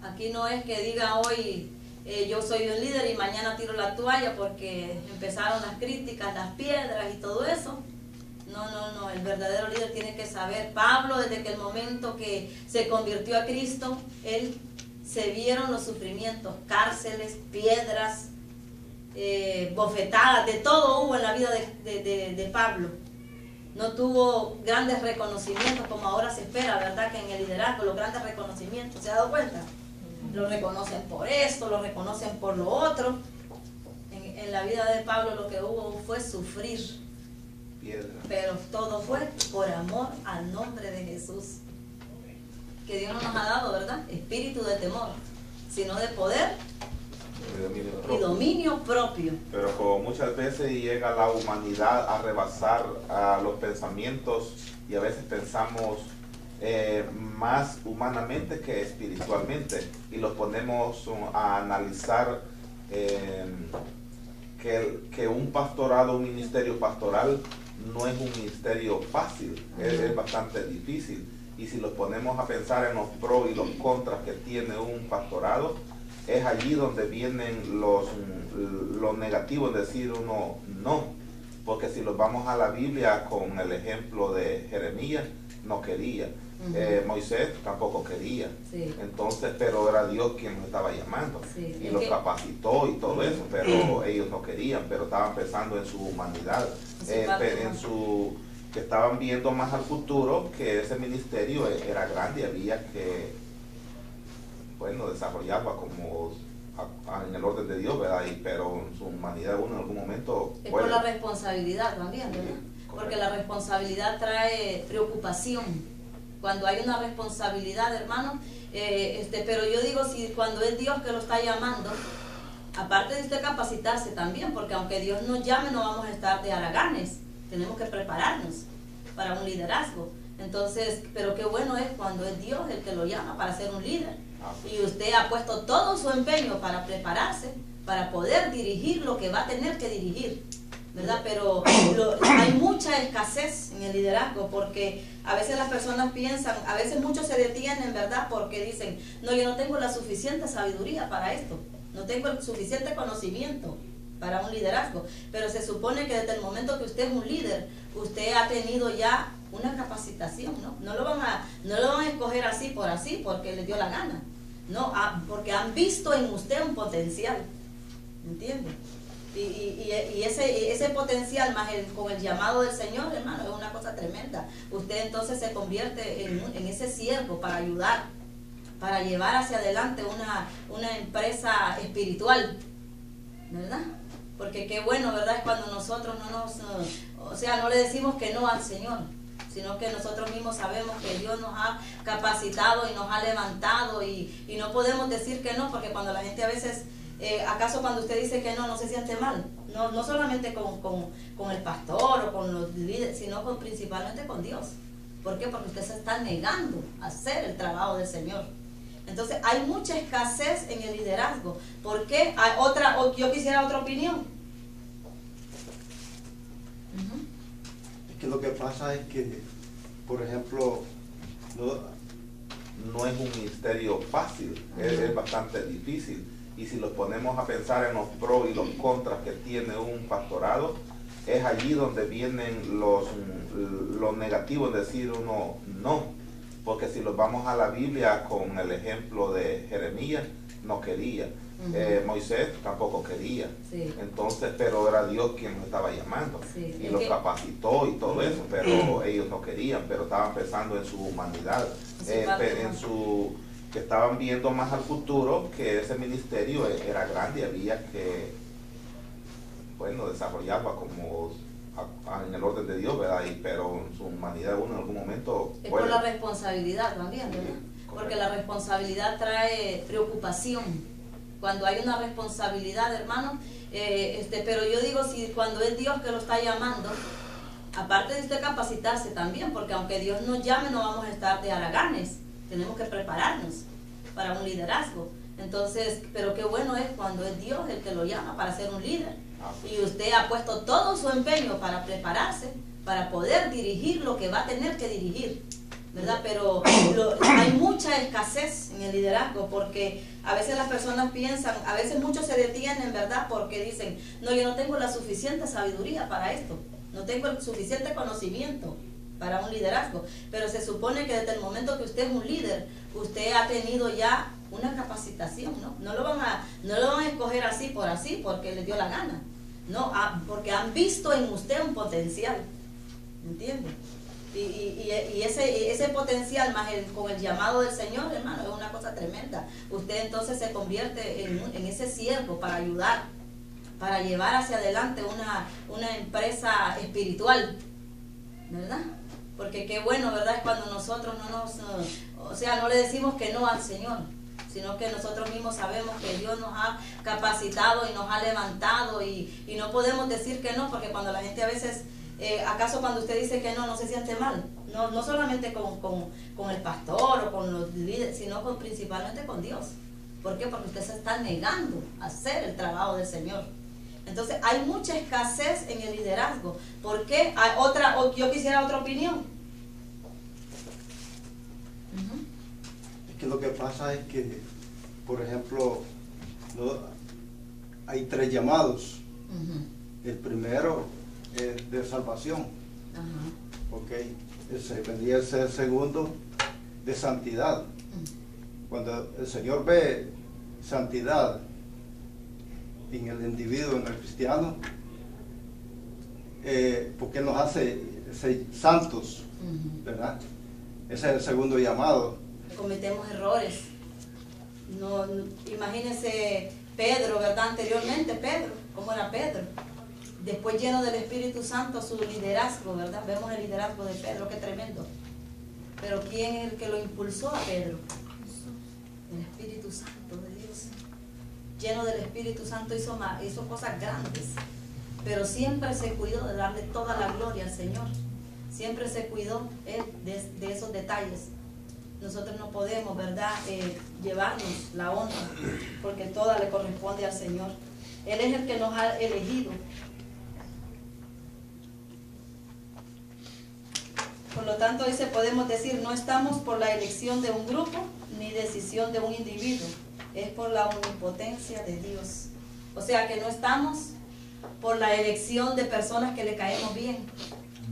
Aquí no es que diga hoy, yo soy un líder y mañana tiro la toalla porque empezaron las críticas, las piedras y todo eso. No, el verdadero líder tiene que saber. Pablo, desde que el momento que se convirtió a Cristo, él se vieron los sufrimientos, cárceles, piedras, bofetadas, de todo hubo en la vida de Pablo. No tuvo grandes reconocimientos como ahora se espera, ¿verdad? Que en el liderazgo los grandes reconocimientos, ¿se ha dado cuenta? Lo reconocen por esto, lo reconocen por lo otro. En la vida de Pablo lo que hubo fue sufrir. Piedra. Pero todo fue por amor al nombre de Jesús. Que Dios no nos ha dado, ¿verdad? Espíritu de temor, sino de poder y dominio propio. Pero como muchas veces llega la humanidad a rebasar a los pensamientos y a veces pensamos más humanamente que espiritualmente y los ponemos a analizar que un pastorado, un ministerio pastoral no es un ministerio fácil, es bastante difícil. Y si los ponemos a pensar en los pros y los contras que tiene un pastorado, es allí donde vienen los negativos, decir uno no. Porque si los vamos a la Biblia con el ejemplo de Jeremías, no quería. Moisés tampoco quería. Sí. Entonces, pero era Dios quien los estaba llamando. Sí. Y los capacitó y todo eso, pero ellos no querían, pero estaban pensando en su humanidad, que estaban viendo más al futuro, que ese ministerio era grande y había que, bueno, desarrollarlo como en el orden de Dios, ¿verdad? Pero en su humanidad uno en algún momento... Es por la responsabilidad también, ¿verdad? Porque la responsabilidad trae preocupación. cuando hay una responsabilidad, hermano. Pero yo digo, si cuando es Dios que lo está llamando, aparte de usted capacitarse también, porque aunque Dios nos llame, no vamos a estar de haraganes, tenemos que prepararnos para un liderazgo. Entonces, pero qué bueno es cuando es Dios el que lo llama para ser un líder. Y usted ha puesto todo su empeño para prepararse, para poder dirigir lo que va a tener que dirigir, ¿verdad? Pero hay mucha escasez en el liderazgo, porque a veces las personas piensan, a veces muchos se detienen, ¿verdad? Porque dicen, no, yo no tengo la suficiente sabiduría para esto, no tengo el suficiente conocimiento para un liderazgo. Pero se supone que desde el momento que usted es un líder, usted ha tenido ya una capacitación, ¿no? No lo van a escoger así porque les dio la gana, no, porque han visto en usted un potencial, ¿entiende? Y ese potencial más con el llamado del Señor, hermano, es una cosa tremenda. Usted entonces se convierte en ese siervo para ayudar, para llevar hacia adelante una empresa espiritual, ¿verdad? Porque qué bueno, ¿verdad? Es cuando nosotros no le decimos que no al Señor, sino que nosotros mismos sabemos que Dios nos ha capacitado y nos ha levantado, y no podemos decir que no, porque cuando la gente a veces, ¿acaso cuando usted dice que no se siente mal? No solamente con el pastor o con los líderes, sino principalmente con Dios. ¿Por qué? Porque usted se está negando a hacer el trabajo del Señor. Entonces hay mucha escasez en el liderazgo. ¿Por qué? Yo quisiera otra opinión. Es que lo que pasa es que, por ejemplo, no es un ministerio fácil, es bastante difícil. Y si lo ponemos a pensar en los pros y los contras que tiene un pastorado, es allí donde vienen los negativos, decir uno no. Porque si los vamos a la Biblia con el ejemplo de Jeremías, no quería. Moisés tampoco quería. Sí. Entonces, pero era Dios quien los estaba llamando. Sí. Y los capacitó y todo eso, pero ellos no querían, pero estaban pensando en su humanidad, que estaban viendo más al futuro, que ese ministerio era grande y había que, desarrollarlo como en el orden de Dios, ¿verdad? Pero en su humanidad uno en algún momento... Es por la responsabilidad también, ¿verdad? Porque la responsabilidad trae preocupación. Cuando hay una responsabilidad, hermano, pero yo digo, si cuando es Dios que lo está llamando, aparte de usted capacitarse también, porque aunque Dios nos llame, no vamos a estar de haraganes, tenemos que prepararnos para un liderazgo. Entonces, pero qué bueno es cuando es Dios el que lo llama para ser un líder. Y usted ha puesto todo su empeño para prepararse, para poder dirigir lo que va a tener que dirigir, ¿verdad? Pero hay mucha escasez en el liderazgo, porque a veces las personas piensan, a veces muchos se detienen, ¿verdad? Porque dicen, no, yo no tengo la suficiente sabiduría para esto, no tengo el suficiente conocimiento para un liderazgo. Pero se supone que desde el momento que usted es un líder, usted ha tenido ya una capacitación, ¿no? No lo van a escoger así porque les dio la gana, no, porque han visto en usted un potencial, ¿entiende? Y ese potencial más con el llamado del Señor, hermano, es una cosa tremenda. Usted entonces se convierte en ese siervo para ayudar, para llevar hacia adelante una empresa espiritual, ¿verdad? Porque qué bueno, ¿verdad? Es cuando nosotros no le decimos que no al Señor, sino que nosotros mismos sabemos que Dios nos ha capacitado y nos ha levantado, y no podemos decir que no, porque cuando la gente a veces, ¿acaso cuando usted dice que no se siente mal? No solamente con el pastor o con los líderes, sino principalmente con Dios. ¿Por qué? Porque usted se está negando a hacer el trabajo del Señor. Entonces hay mucha escasez en el liderazgo. ¿Por qué? Yo quisiera otra opinión. Es que lo que pasa es que, por ejemplo, hay 3 llamados. El primero es de salvación. Vendría a ser el segundo de santidad. Cuando el Señor ve santidad en el individuo, en el cristiano, porque nos hace ser santos, ¿verdad? Ese es el segundo llamado. Cometemos errores. Imagínense Pedro, ¿verdad? Anteriormente Pedro, ¿cómo era Pedro? Después, lleno del Espíritu Santo, su liderazgo, ¿verdad? Vemos el liderazgo de Pedro, qué tremendo. Pero ¿quién es el que lo impulsó a Pedro? El Espíritu Santo de Dios. Lleno del Espíritu Santo hizo cosas grandes, pero siempre se cuidó de darle toda la gloria al Señor. Siempre se cuidó él de esos detalles. Nosotros no podemos, ¿verdad?, llevarnos la honra, porque toda le corresponde al Señor. Él es el que nos ha elegido. Por lo tanto, dice, podemos decir, no estamos por la elección de un grupo ni decisión de un individuo, es por la omnipotencia de Dios. O sea que no estamos por la elección de personas que le caemos bien,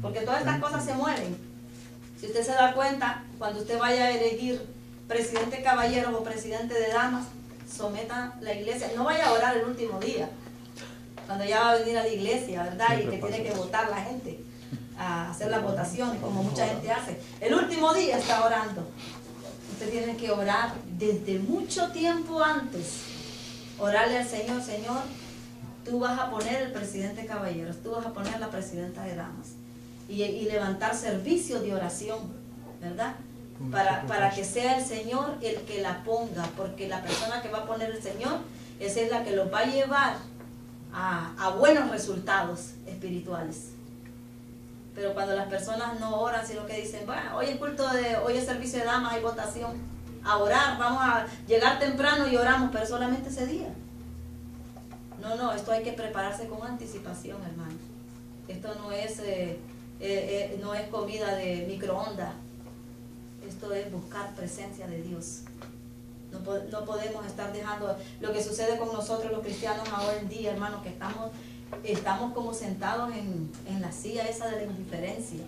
porque todas estas cosas se mueven. Si usted se da cuenta, cuando usted vaya a elegir presidente de caballeros o presidente de damas, someta la iglesia. No vaya a orar el último día, cuando ya va a venir a la iglesia, ¿verdad? Y que tiene que votar la gente, a hacer las votaciones, como mucha gente hace. El último día está orando. Usted tiene que orar desde mucho tiempo antes. Orarle al Señor, Señor, tú vas a poner el presidente de caballeros, tú vas a poner la presidenta de damas. Y levantar servicios de oración, ¿verdad? Para que sea el Señor el que la ponga, porque la persona que va a poner el Señor, esa es la que los va a llevar a buenos resultados espirituales. Pero cuando las personas no oran, sino que dicen, bueno, hoy es culto hoy es servicio de damas, hay votación, a orar, vamos a llegar temprano y oramos, pero solamente ese día. No, esto hay que prepararse con anticipación, hermano. Esto no es comida de microondas. Esto es buscar presencia de Dios. No podemos estar dejando lo que sucede con nosotros los cristianos ahora en día, hermanos, que estamos como sentados en la silla esa de la indiferencia.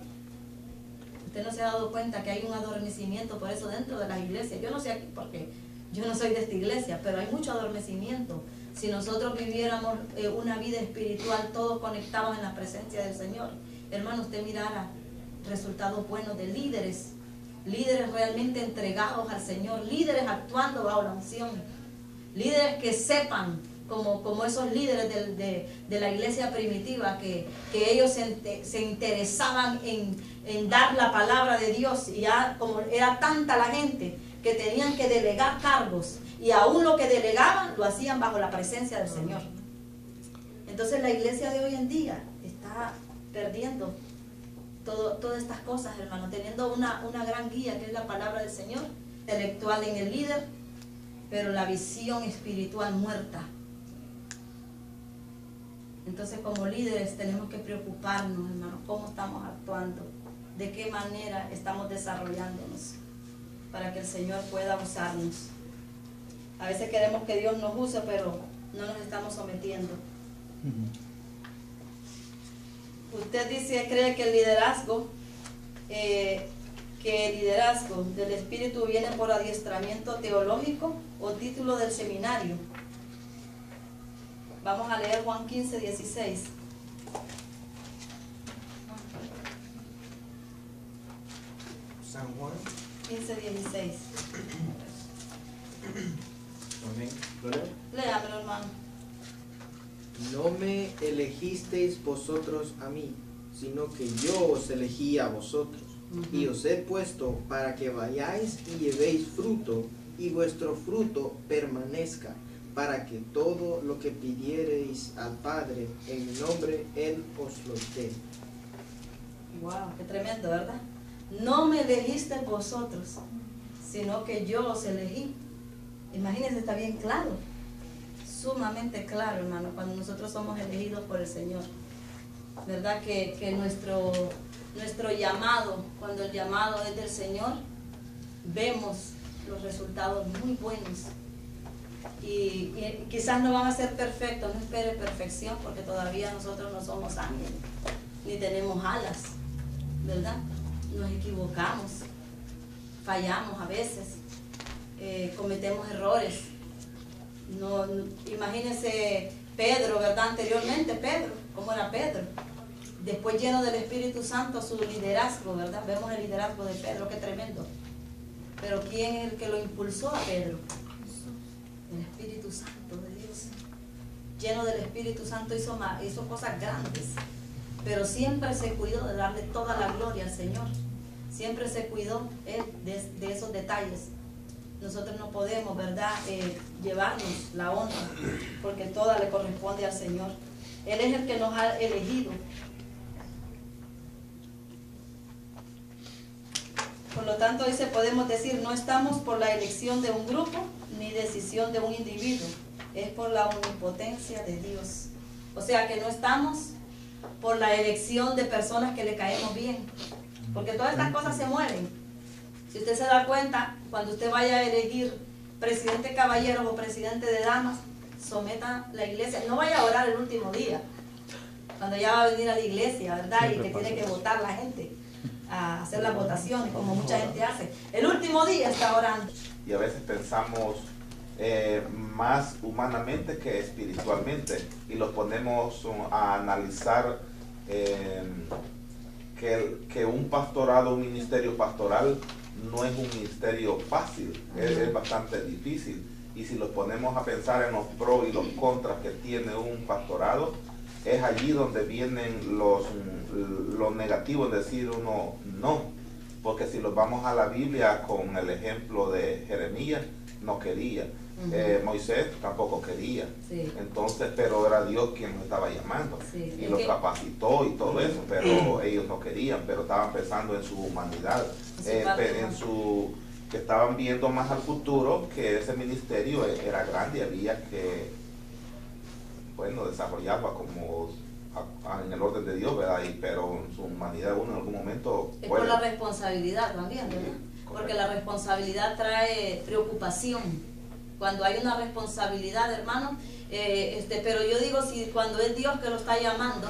Usted no se ha dado cuenta que hay un adormecimiento por eso dentro de las iglesias. Yo no sé aquí porque yo no soy de esta iglesia, pero hay mucho adormecimiento. Si nosotros viviéramos una vida espiritual todos conectados en la presencia del Señor, hermano, usted mirara resultados buenos de líderes realmente entregados al Señor, líderes actuando bajo la unción, líderes que sepan, como esos líderes de la iglesia primitiva, que ellos se interesaban en dar la palabra de Dios, y ya como era tanta la gente que tenían que delegar cargos, y aún lo que delegaban lo hacían bajo la presencia del Señor. Entonces la iglesia de hoy en día está perdiendo todas estas cosas, hermano, teniendo una gran guía que es la palabra del Señor, intelectual en el líder, pero la visión espiritual muerta. Entonces como líderes tenemos que preocuparnos, hermano, cómo estamos actuando, de qué manera estamos desarrollándonos para que el Señor pueda usarnos. A veces queremos que Dios nos use, pero no nos estamos sometiendo. Usted cree que el liderazgo del Espíritu viene por adiestramiento teológico o título del seminario. Vamos a leer Juan 15, 16. San Juan 15, 16. Amén. Léamelo, hermano. No me elegisteis vosotros a mí, sino que yo os elegí a vosotros, y os he puesto para que vayáis y llevéis fruto, y vuestro fruto permanezca, para que todo lo que pidiereis al Padre en mi nombre, Él os lo dé. Wow, qué tremendo, ¿verdad? No me elegisteis vosotros, sino que yo os elegí. Imagínense, está bien claro. Sumamente claro, hermano, cuando nosotros somos elegidos por el Señor, ¿verdad? Que nuestro llamado, cuando el llamado es del Señor, vemos los resultados muy buenos. Y quizás no van a ser perfectos, no espere perfección, porque todavía nosotros no somos ángeles, ni tenemos alas, ¿verdad? Nos equivocamos, fallamos a veces, cometemos errores. Imagínense Pedro, ¿verdad? Anteriormente Pedro, ¿cómo era Pedro? Después lleno del Espíritu Santo, su liderazgo, ¿verdad? Vemos el liderazgo de Pedro, qué tremendo. Pero ¿quién es el que lo impulsó a Pedro? El Espíritu Santo de Dios. Lleno del Espíritu Santo hizo cosas grandes, pero siempre se cuidó de darle toda la gloria al Señor. siempre se cuidó Él de esos detalles. Nosotros no podemos, ¿verdad?, llevarnos la honra, porque toda le corresponde al Señor. Él es el que nos ha elegido. Por lo tanto, dice, podemos decir, no estamos por la elección de un grupo, ni decisión de un individuo. Es por la omnipotencia de Dios. O sea que no estamos por la elección de personas que le caemos bien. Porque todas estas cosas se mueven. Si usted se da cuenta, cuando usted vaya a elegir presidente de caballeros o presidente de damas, someta la iglesia. No vaya a orar el último día, cuando ya va a venir a la iglesia, ¿verdad? Y que tiene que votar la gente, a hacer las votaciones, como mucha gente hace. El último día está orando. Y a veces pensamos más humanamente que espiritualmente, y los ponemos a analizar que un pastorado, un ministerio pastoral no es un ministerio fácil, es bastante difícil, y si los ponemos a pensar en los pros y los contras que tiene un pastorado, es allí donde vienen los negativos, es decir, uno no, porque si los vamos a la Biblia con el ejemplo de Jeremías, no quería. Moisés tampoco quería, sí. Entonces, pero era Dios quien nos estaba llamando, sí. Y los capacitó y todo eso, pero ellos no querían, pero estaban pensando en su humanidad, que estaban viendo más al futuro, que ese ministerio era grande y había que, bueno, desarrollarlo como en el orden de Dios, ¿verdad? Pero en su humanidad uno en algún momento... Es por la responsabilidad también, ¿verdad? Porque la responsabilidad trae preocupación. Cuando hay una responsabilidad, hermano, pero yo digo, si cuando es Dios que lo está llamando,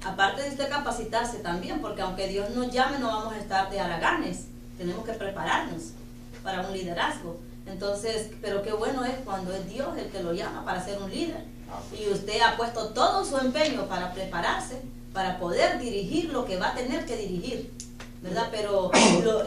aparte de usted capacitarse también, porque aunque Dios nos llame, no vamos a estar de haraganes, tenemos que prepararnos para un liderazgo. Entonces, pero qué bueno es cuando es Dios el que lo llama para ser un líder, y usted ha puesto todo su empeño para prepararse, para poder dirigir lo que va a tener que dirigir, ¿verdad? Pero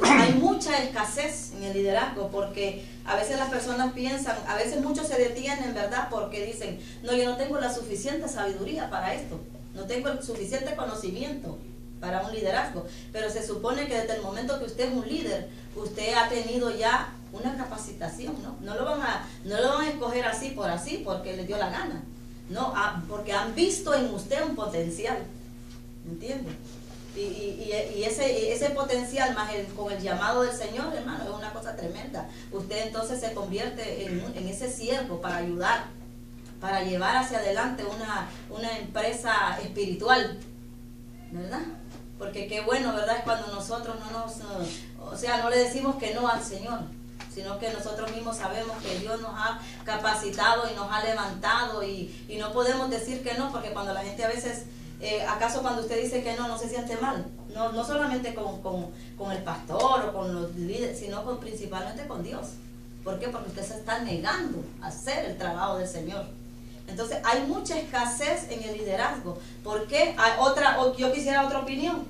hay mucha escasez en el liderazgo, porque a veces las personas piensan, a veces muchos se detienen, ¿verdad? Porque dicen, no, yo no tengo la suficiente sabiduría para esto, no tengo el suficiente conocimiento para un liderazgo. Pero se supone que desde el momento que usted es un líder, usted ha tenido ya una capacitación, ¿no? No lo van a escoger así porque les dio la gana, no, porque han visto en usted un potencial, ¿entiende? Y ese potencial más con el llamado del Señor, hermano, es una cosa tremenda. Usted entonces se convierte en ese siervo para ayudar, para llevar hacia adelante una empresa espiritual, ¿verdad? Porque qué bueno, ¿verdad? Es cuando nosotros no le decimos que no al Señor, sino que nosotros mismos sabemos que Dios nos ha capacitado y nos ha levantado, y no podemos decir que no, porque cuando la gente a veces... ¿acaso cuando usted dice que no se siente mal? No solamente con el pastor o con los líderes, sino principalmente con Dios. ¿Por qué? Porque usted se está negando a hacer el trabajo del Señor. Entonces hay mucha escasez en el liderazgo. ¿Por qué? Yo quisiera otra opinión.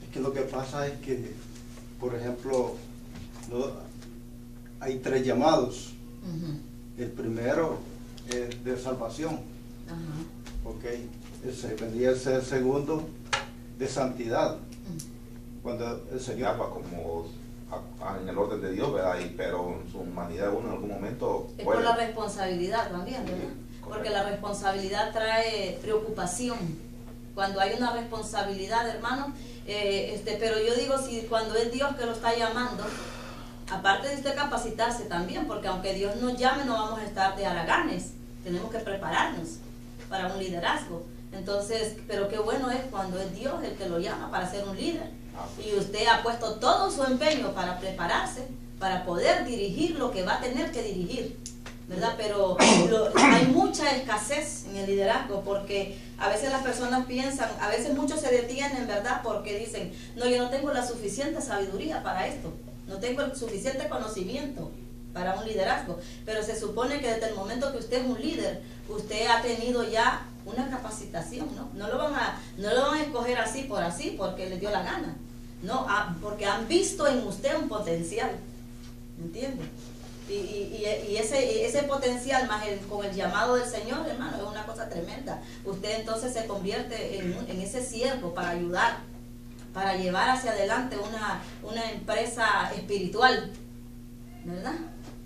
Es que lo que pasa es que, por ejemplo, hay 3 llamados. El primero de salvación, okay. Vendría a ser el segundo de santidad, cuando el Señor va como en el orden de Dios, ¿verdad? Pero en su humanidad uno en algún momento es por la responsabilidad también, ¿verdad? Porque la responsabilidad trae preocupación. Cuando hay una responsabilidad, hermano, pero yo digo, si cuando es Dios que lo está llamando, aparte de usted capacitarse también, porque aunque Dios nos llame, no vamos a estar de haraganes, tenemos que prepararnos para un liderazgo. Entonces, pero qué bueno es cuando es Dios el que lo llama para ser un líder, y usted ha puesto todo su empeño para prepararse, para poder dirigir lo que va a tener que dirigir, ¿verdad? Pero hay mucha escasez en el liderazgo, porque a veces las personas piensan, a veces muchos se detienen, ¿verdad? Porque dicen, no, yo no tengo la suficiente sabiduría para esto, no tengo el suficiente conocimiento para un liderazgo. Pero se supone que desde el momento que usted es un líder, usted ha tenido ya una capacitación, ¿no? No lo van a escoger así porque les dio la gana, no, porque han visto en usted un potencial, ¿entiende? Y ese potencial más con el llamado del Señor, hermano, es una cosa tremenda. Usted entonces se convierte en ese siervo para ayudar, para llevar hacia adelante una empresa espiritual, ¿verdad?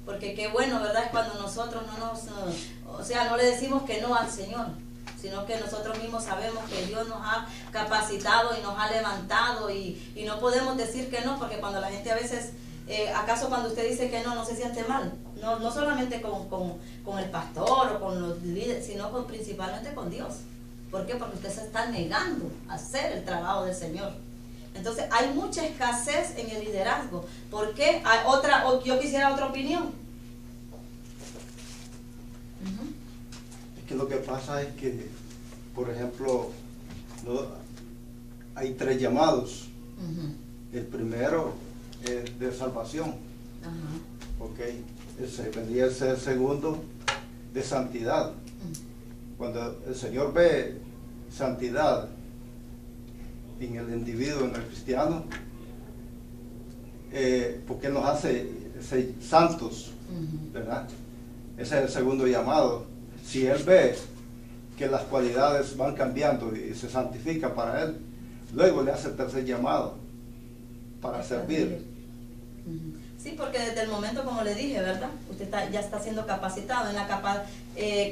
Porque qué bueno, ¿verdad? Es cuando nosotros no le decimos que no al Señor, sino que nosotros mismos sabemos que Dios nos ha capacitado y nos ha levantado y no podemos decir que no, porque cuando la gente a veces, ¿acaso cuando usted dice que no se siente mal? No solamente con el pastor o con los líderes, sino principalmente con Dios. ¿Por qué? Porque usted se está negando a hacer el trabajo del Señor. Entonces hay mucha escasez en el liderazgo. ¿Por qué? Yo quisiera otra opinión. Es que lo que pasa es que, por ejemplo, hay 3 llamados. El primero es de salvación. Okay. Vendría a ser el segundo de santidad. Cuando el Señor ve santidad en el individuo, en el cristiano, porque nos hace ser santos, ¿verdad? Ese es el segundo llamado. Si Él ve que las cualidades van cambiando y se santifica para Él, luego le hace el tercer llamado para servir. Sí, porque desde el momento, como le dije, ¿verdad? Usted ya está siendo capacitado.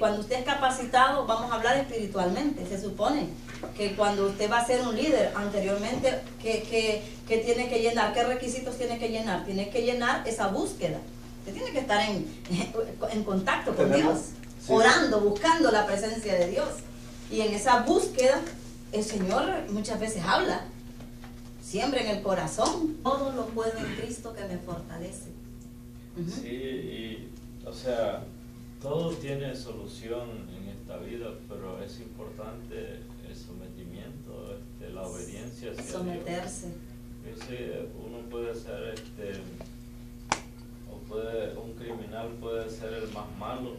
Cuando usted es capacitado, vamos a hablar espiritualmente. Se supone que cuando usted va a ser un líder, anteriormente, ¿qué tiene que llenar? ¿Qué requisitos tiene que llenar? Tiene que llenar esa búsqueda. Usted tiene que estar en contacto con Dios, orando, buscando la presencia de Dios. Y en esa búsqueda, el Señor muchas veces habla. Siempre en el corazón, todo lo puedo en Cristo que me fortalece. Sí, o sea, todo tiene solución en esta vida, pero es importante el sometimiento, la obediencia hacia someterse. Dios. Uno puede ser, un criminal puede ser el más malo,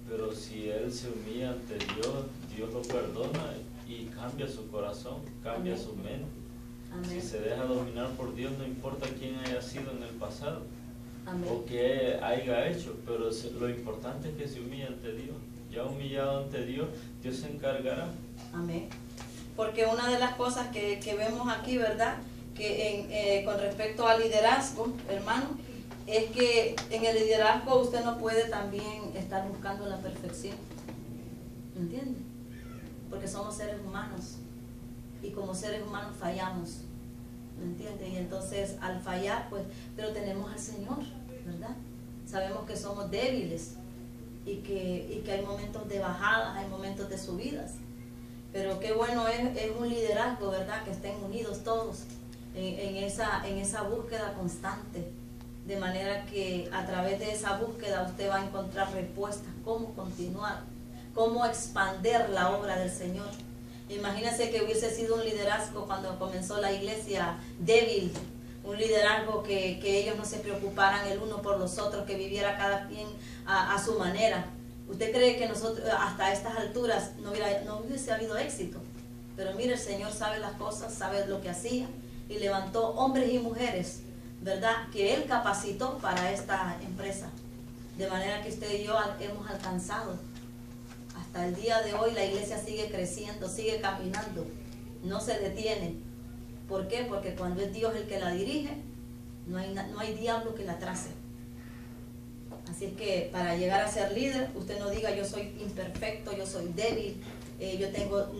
pero si él se humilla ante Dios, Dios lo perdona y cambia su corazón, cambia su mente. Amén. Si se deja dominar por Dios, no importa quién haya sido en el pasado. Amén. O qué haya hecho, pero lo importante es que se humille ante Dios. Ya humillado ante Dios, Dios se encargará. Amén. Porque una de las cosas que vemos aquí, ¿verdad? Que con respecto al liderazgo, hermano, es que en el liderazgo usted no puede también estar buscando la perfección. ¿Entiende? Porque somos seres humanos. Y como seres humanos fallamos, ¿me entiendes? Y entonces al fallar, pues, pero tenemos al Señor, ¿verdad? Sabemos que somos débiles y que hay momentos de bajadas, hay momentos de subidas. Pero qué bueno es un liderazgo, ¿verdad? Que estén unidos todos en esa búsqueda constante. De manera que a través de esa búsqueda usted va a encontrar respuestas, cómo continuar, cómo expandir la obra del Señor. Imagínense que hubiese sido un liderazgo cuando comenzó la iglesia débil, un liderazgo que ellos no se preocuparan el uno por los otros, que viviera cada quien a su manera. ¿Usted cree que nosotros hasta estas alturas no hubiese habido éxito? Pero mire, el Señor sabe las cosas, sabe lo que hacía y levantó hombres y mujeres, ¿verdad? Que Él capacitó para esta empresa. De manera que usted y yo hemos alcanzado. Hasta el día de hoy la iglesia sigue creciendo, sigue caminando, no se detiene. ¿Por qué? Porque cuando es Dios el que la dirige, no hay diablo que la trace. Así es que para llegar a ser líder, usted no diga yo soy imperfecto, yo soy débil,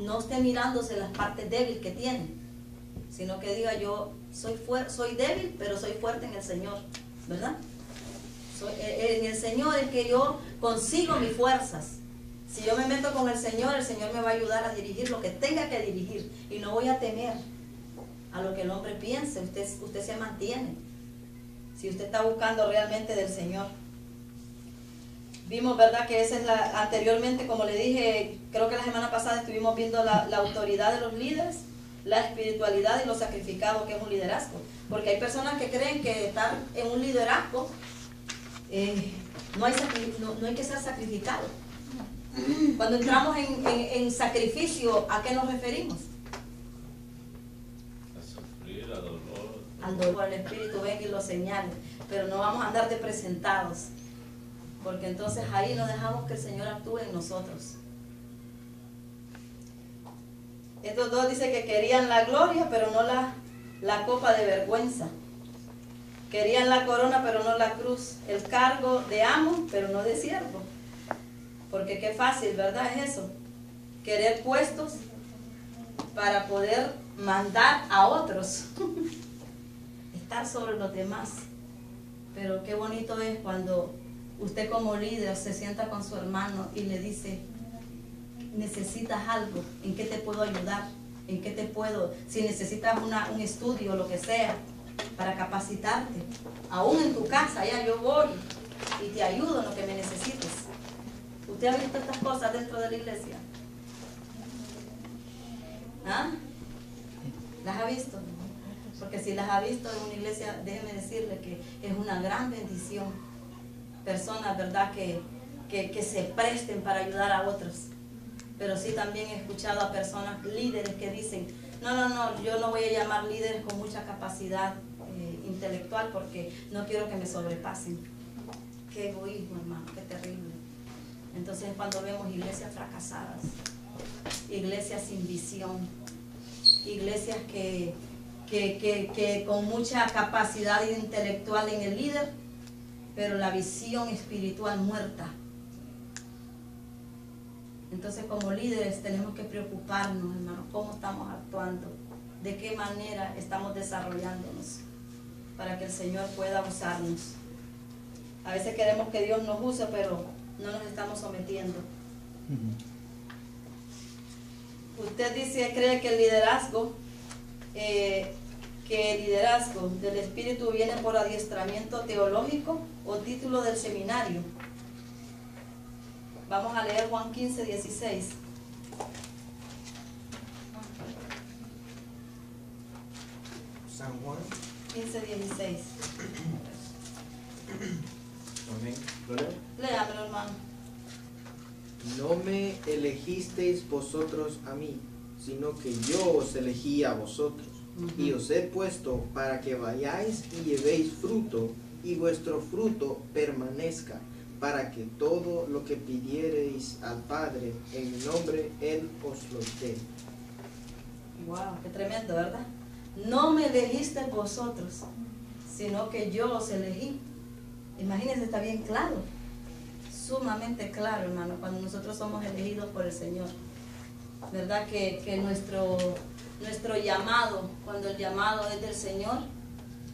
no esté mirándose las partes débiles que tiene, sino que diga yo soy débil, pero soy fuerte en el Señor, ¿verdad? En el Señor es que yo consigo mis fuerzas. Si yo me meto con el Señor me va a ayudar a dirigir lo que tenga que dirigir y no voy a temer a lo que el hombre piense. Usted se mantiene si usted está buscando realmente del Señor. Vimos, ¿verdad?, que esa es anteriormente, como le dije, creo que la semana pasada estuvimos viendo la autoridad de los líderes, la espiritualidad y lo sacrificado que es un liderazgo. Porque hay personas que creen que estar en un liderazgo no hay que ser sacrificado. Cuando entramos en sacrificio, ¿a qué nos referimos? A sufrir, a dolor. al dolor, el Espíritu venga y lo señale, pero no vamos a andar de presentados, porque entonces ahí no dejamos que el Señor actúe en nosotros. Estos dos dicen que querían la gloria, pero no la copa de vergüenza. Querían la corona, pero no la cruz. El cargo de amo, pero no de siervo. Porque qué fácil, ¿verdad? Es eso. Querer puestos para poder mandar a otros. Estar sobre los demás. Pero qué bonito es cuando usted como líder se sienta con su hermano y le dice: necesitas algo, ¿en qué te puedo ayudar? ¿En qué te puedo? Si necesitas un estudio, lo que sea, para capacitarte, aún en tu casa, ya yo voy y te ayudo en lo que me necesites. ¿Usted ha visto estas cosas dentro de la iglesia? ¿Ah? ¿Las ha visto? Porque si las ha visto en una iglesia, déjeme decirle que es una gran bendición. Personas, ¿verdad?, que se presten para ayudar a otros. Pero sí también he escuchado a personas, líderes, que dicen: no, yo no voy a llamar líderes con mucha capacidad intelectual porque no quiero que me sobrepasen. Qué egoísmo, hermano, qué terrible. Entonces es cuando vemos iglesias fracasadas, iglesias sin visión, iglesias que con mucha capacidad intelectual en el líder, pero la visión espiritual muerta. Entonces, como líderes tenemos que preocuparnos, hermanos, cómo estamos actuando, de qué manera estamos desarrollándonos, para que el Señor pueda usarnos. A veces queremos que Dios nos use, pero no nos estamos sometiendo. Usted dice, cree que el liderazgo del Espíritu viene por adiestramiento teológico o título del seminario. Vamos a leer Juan 15, 16. San Juan 15, 16. Amén. ¿Lo leo? Léamelo, hermano. No me elegisteis vosotros a mí, sino que yo os elegí a vosotros, y os he puesto para que vayáis y llevéis fruto, y vuestro fruto permanezca, para que todo lo que pidiereis al Padre en mi nombre, Él os lo dé. Wow, qué tremendo, ¿verdad? No me elegisteis vosotros, sino que yo os elegí. Imagínense, está bien claro, sumamente claro, hermano, cuando nosotros somos elegidos por el Señor. ¿Verdad? Que nuestro llamado, cuando el llamado es del Señor,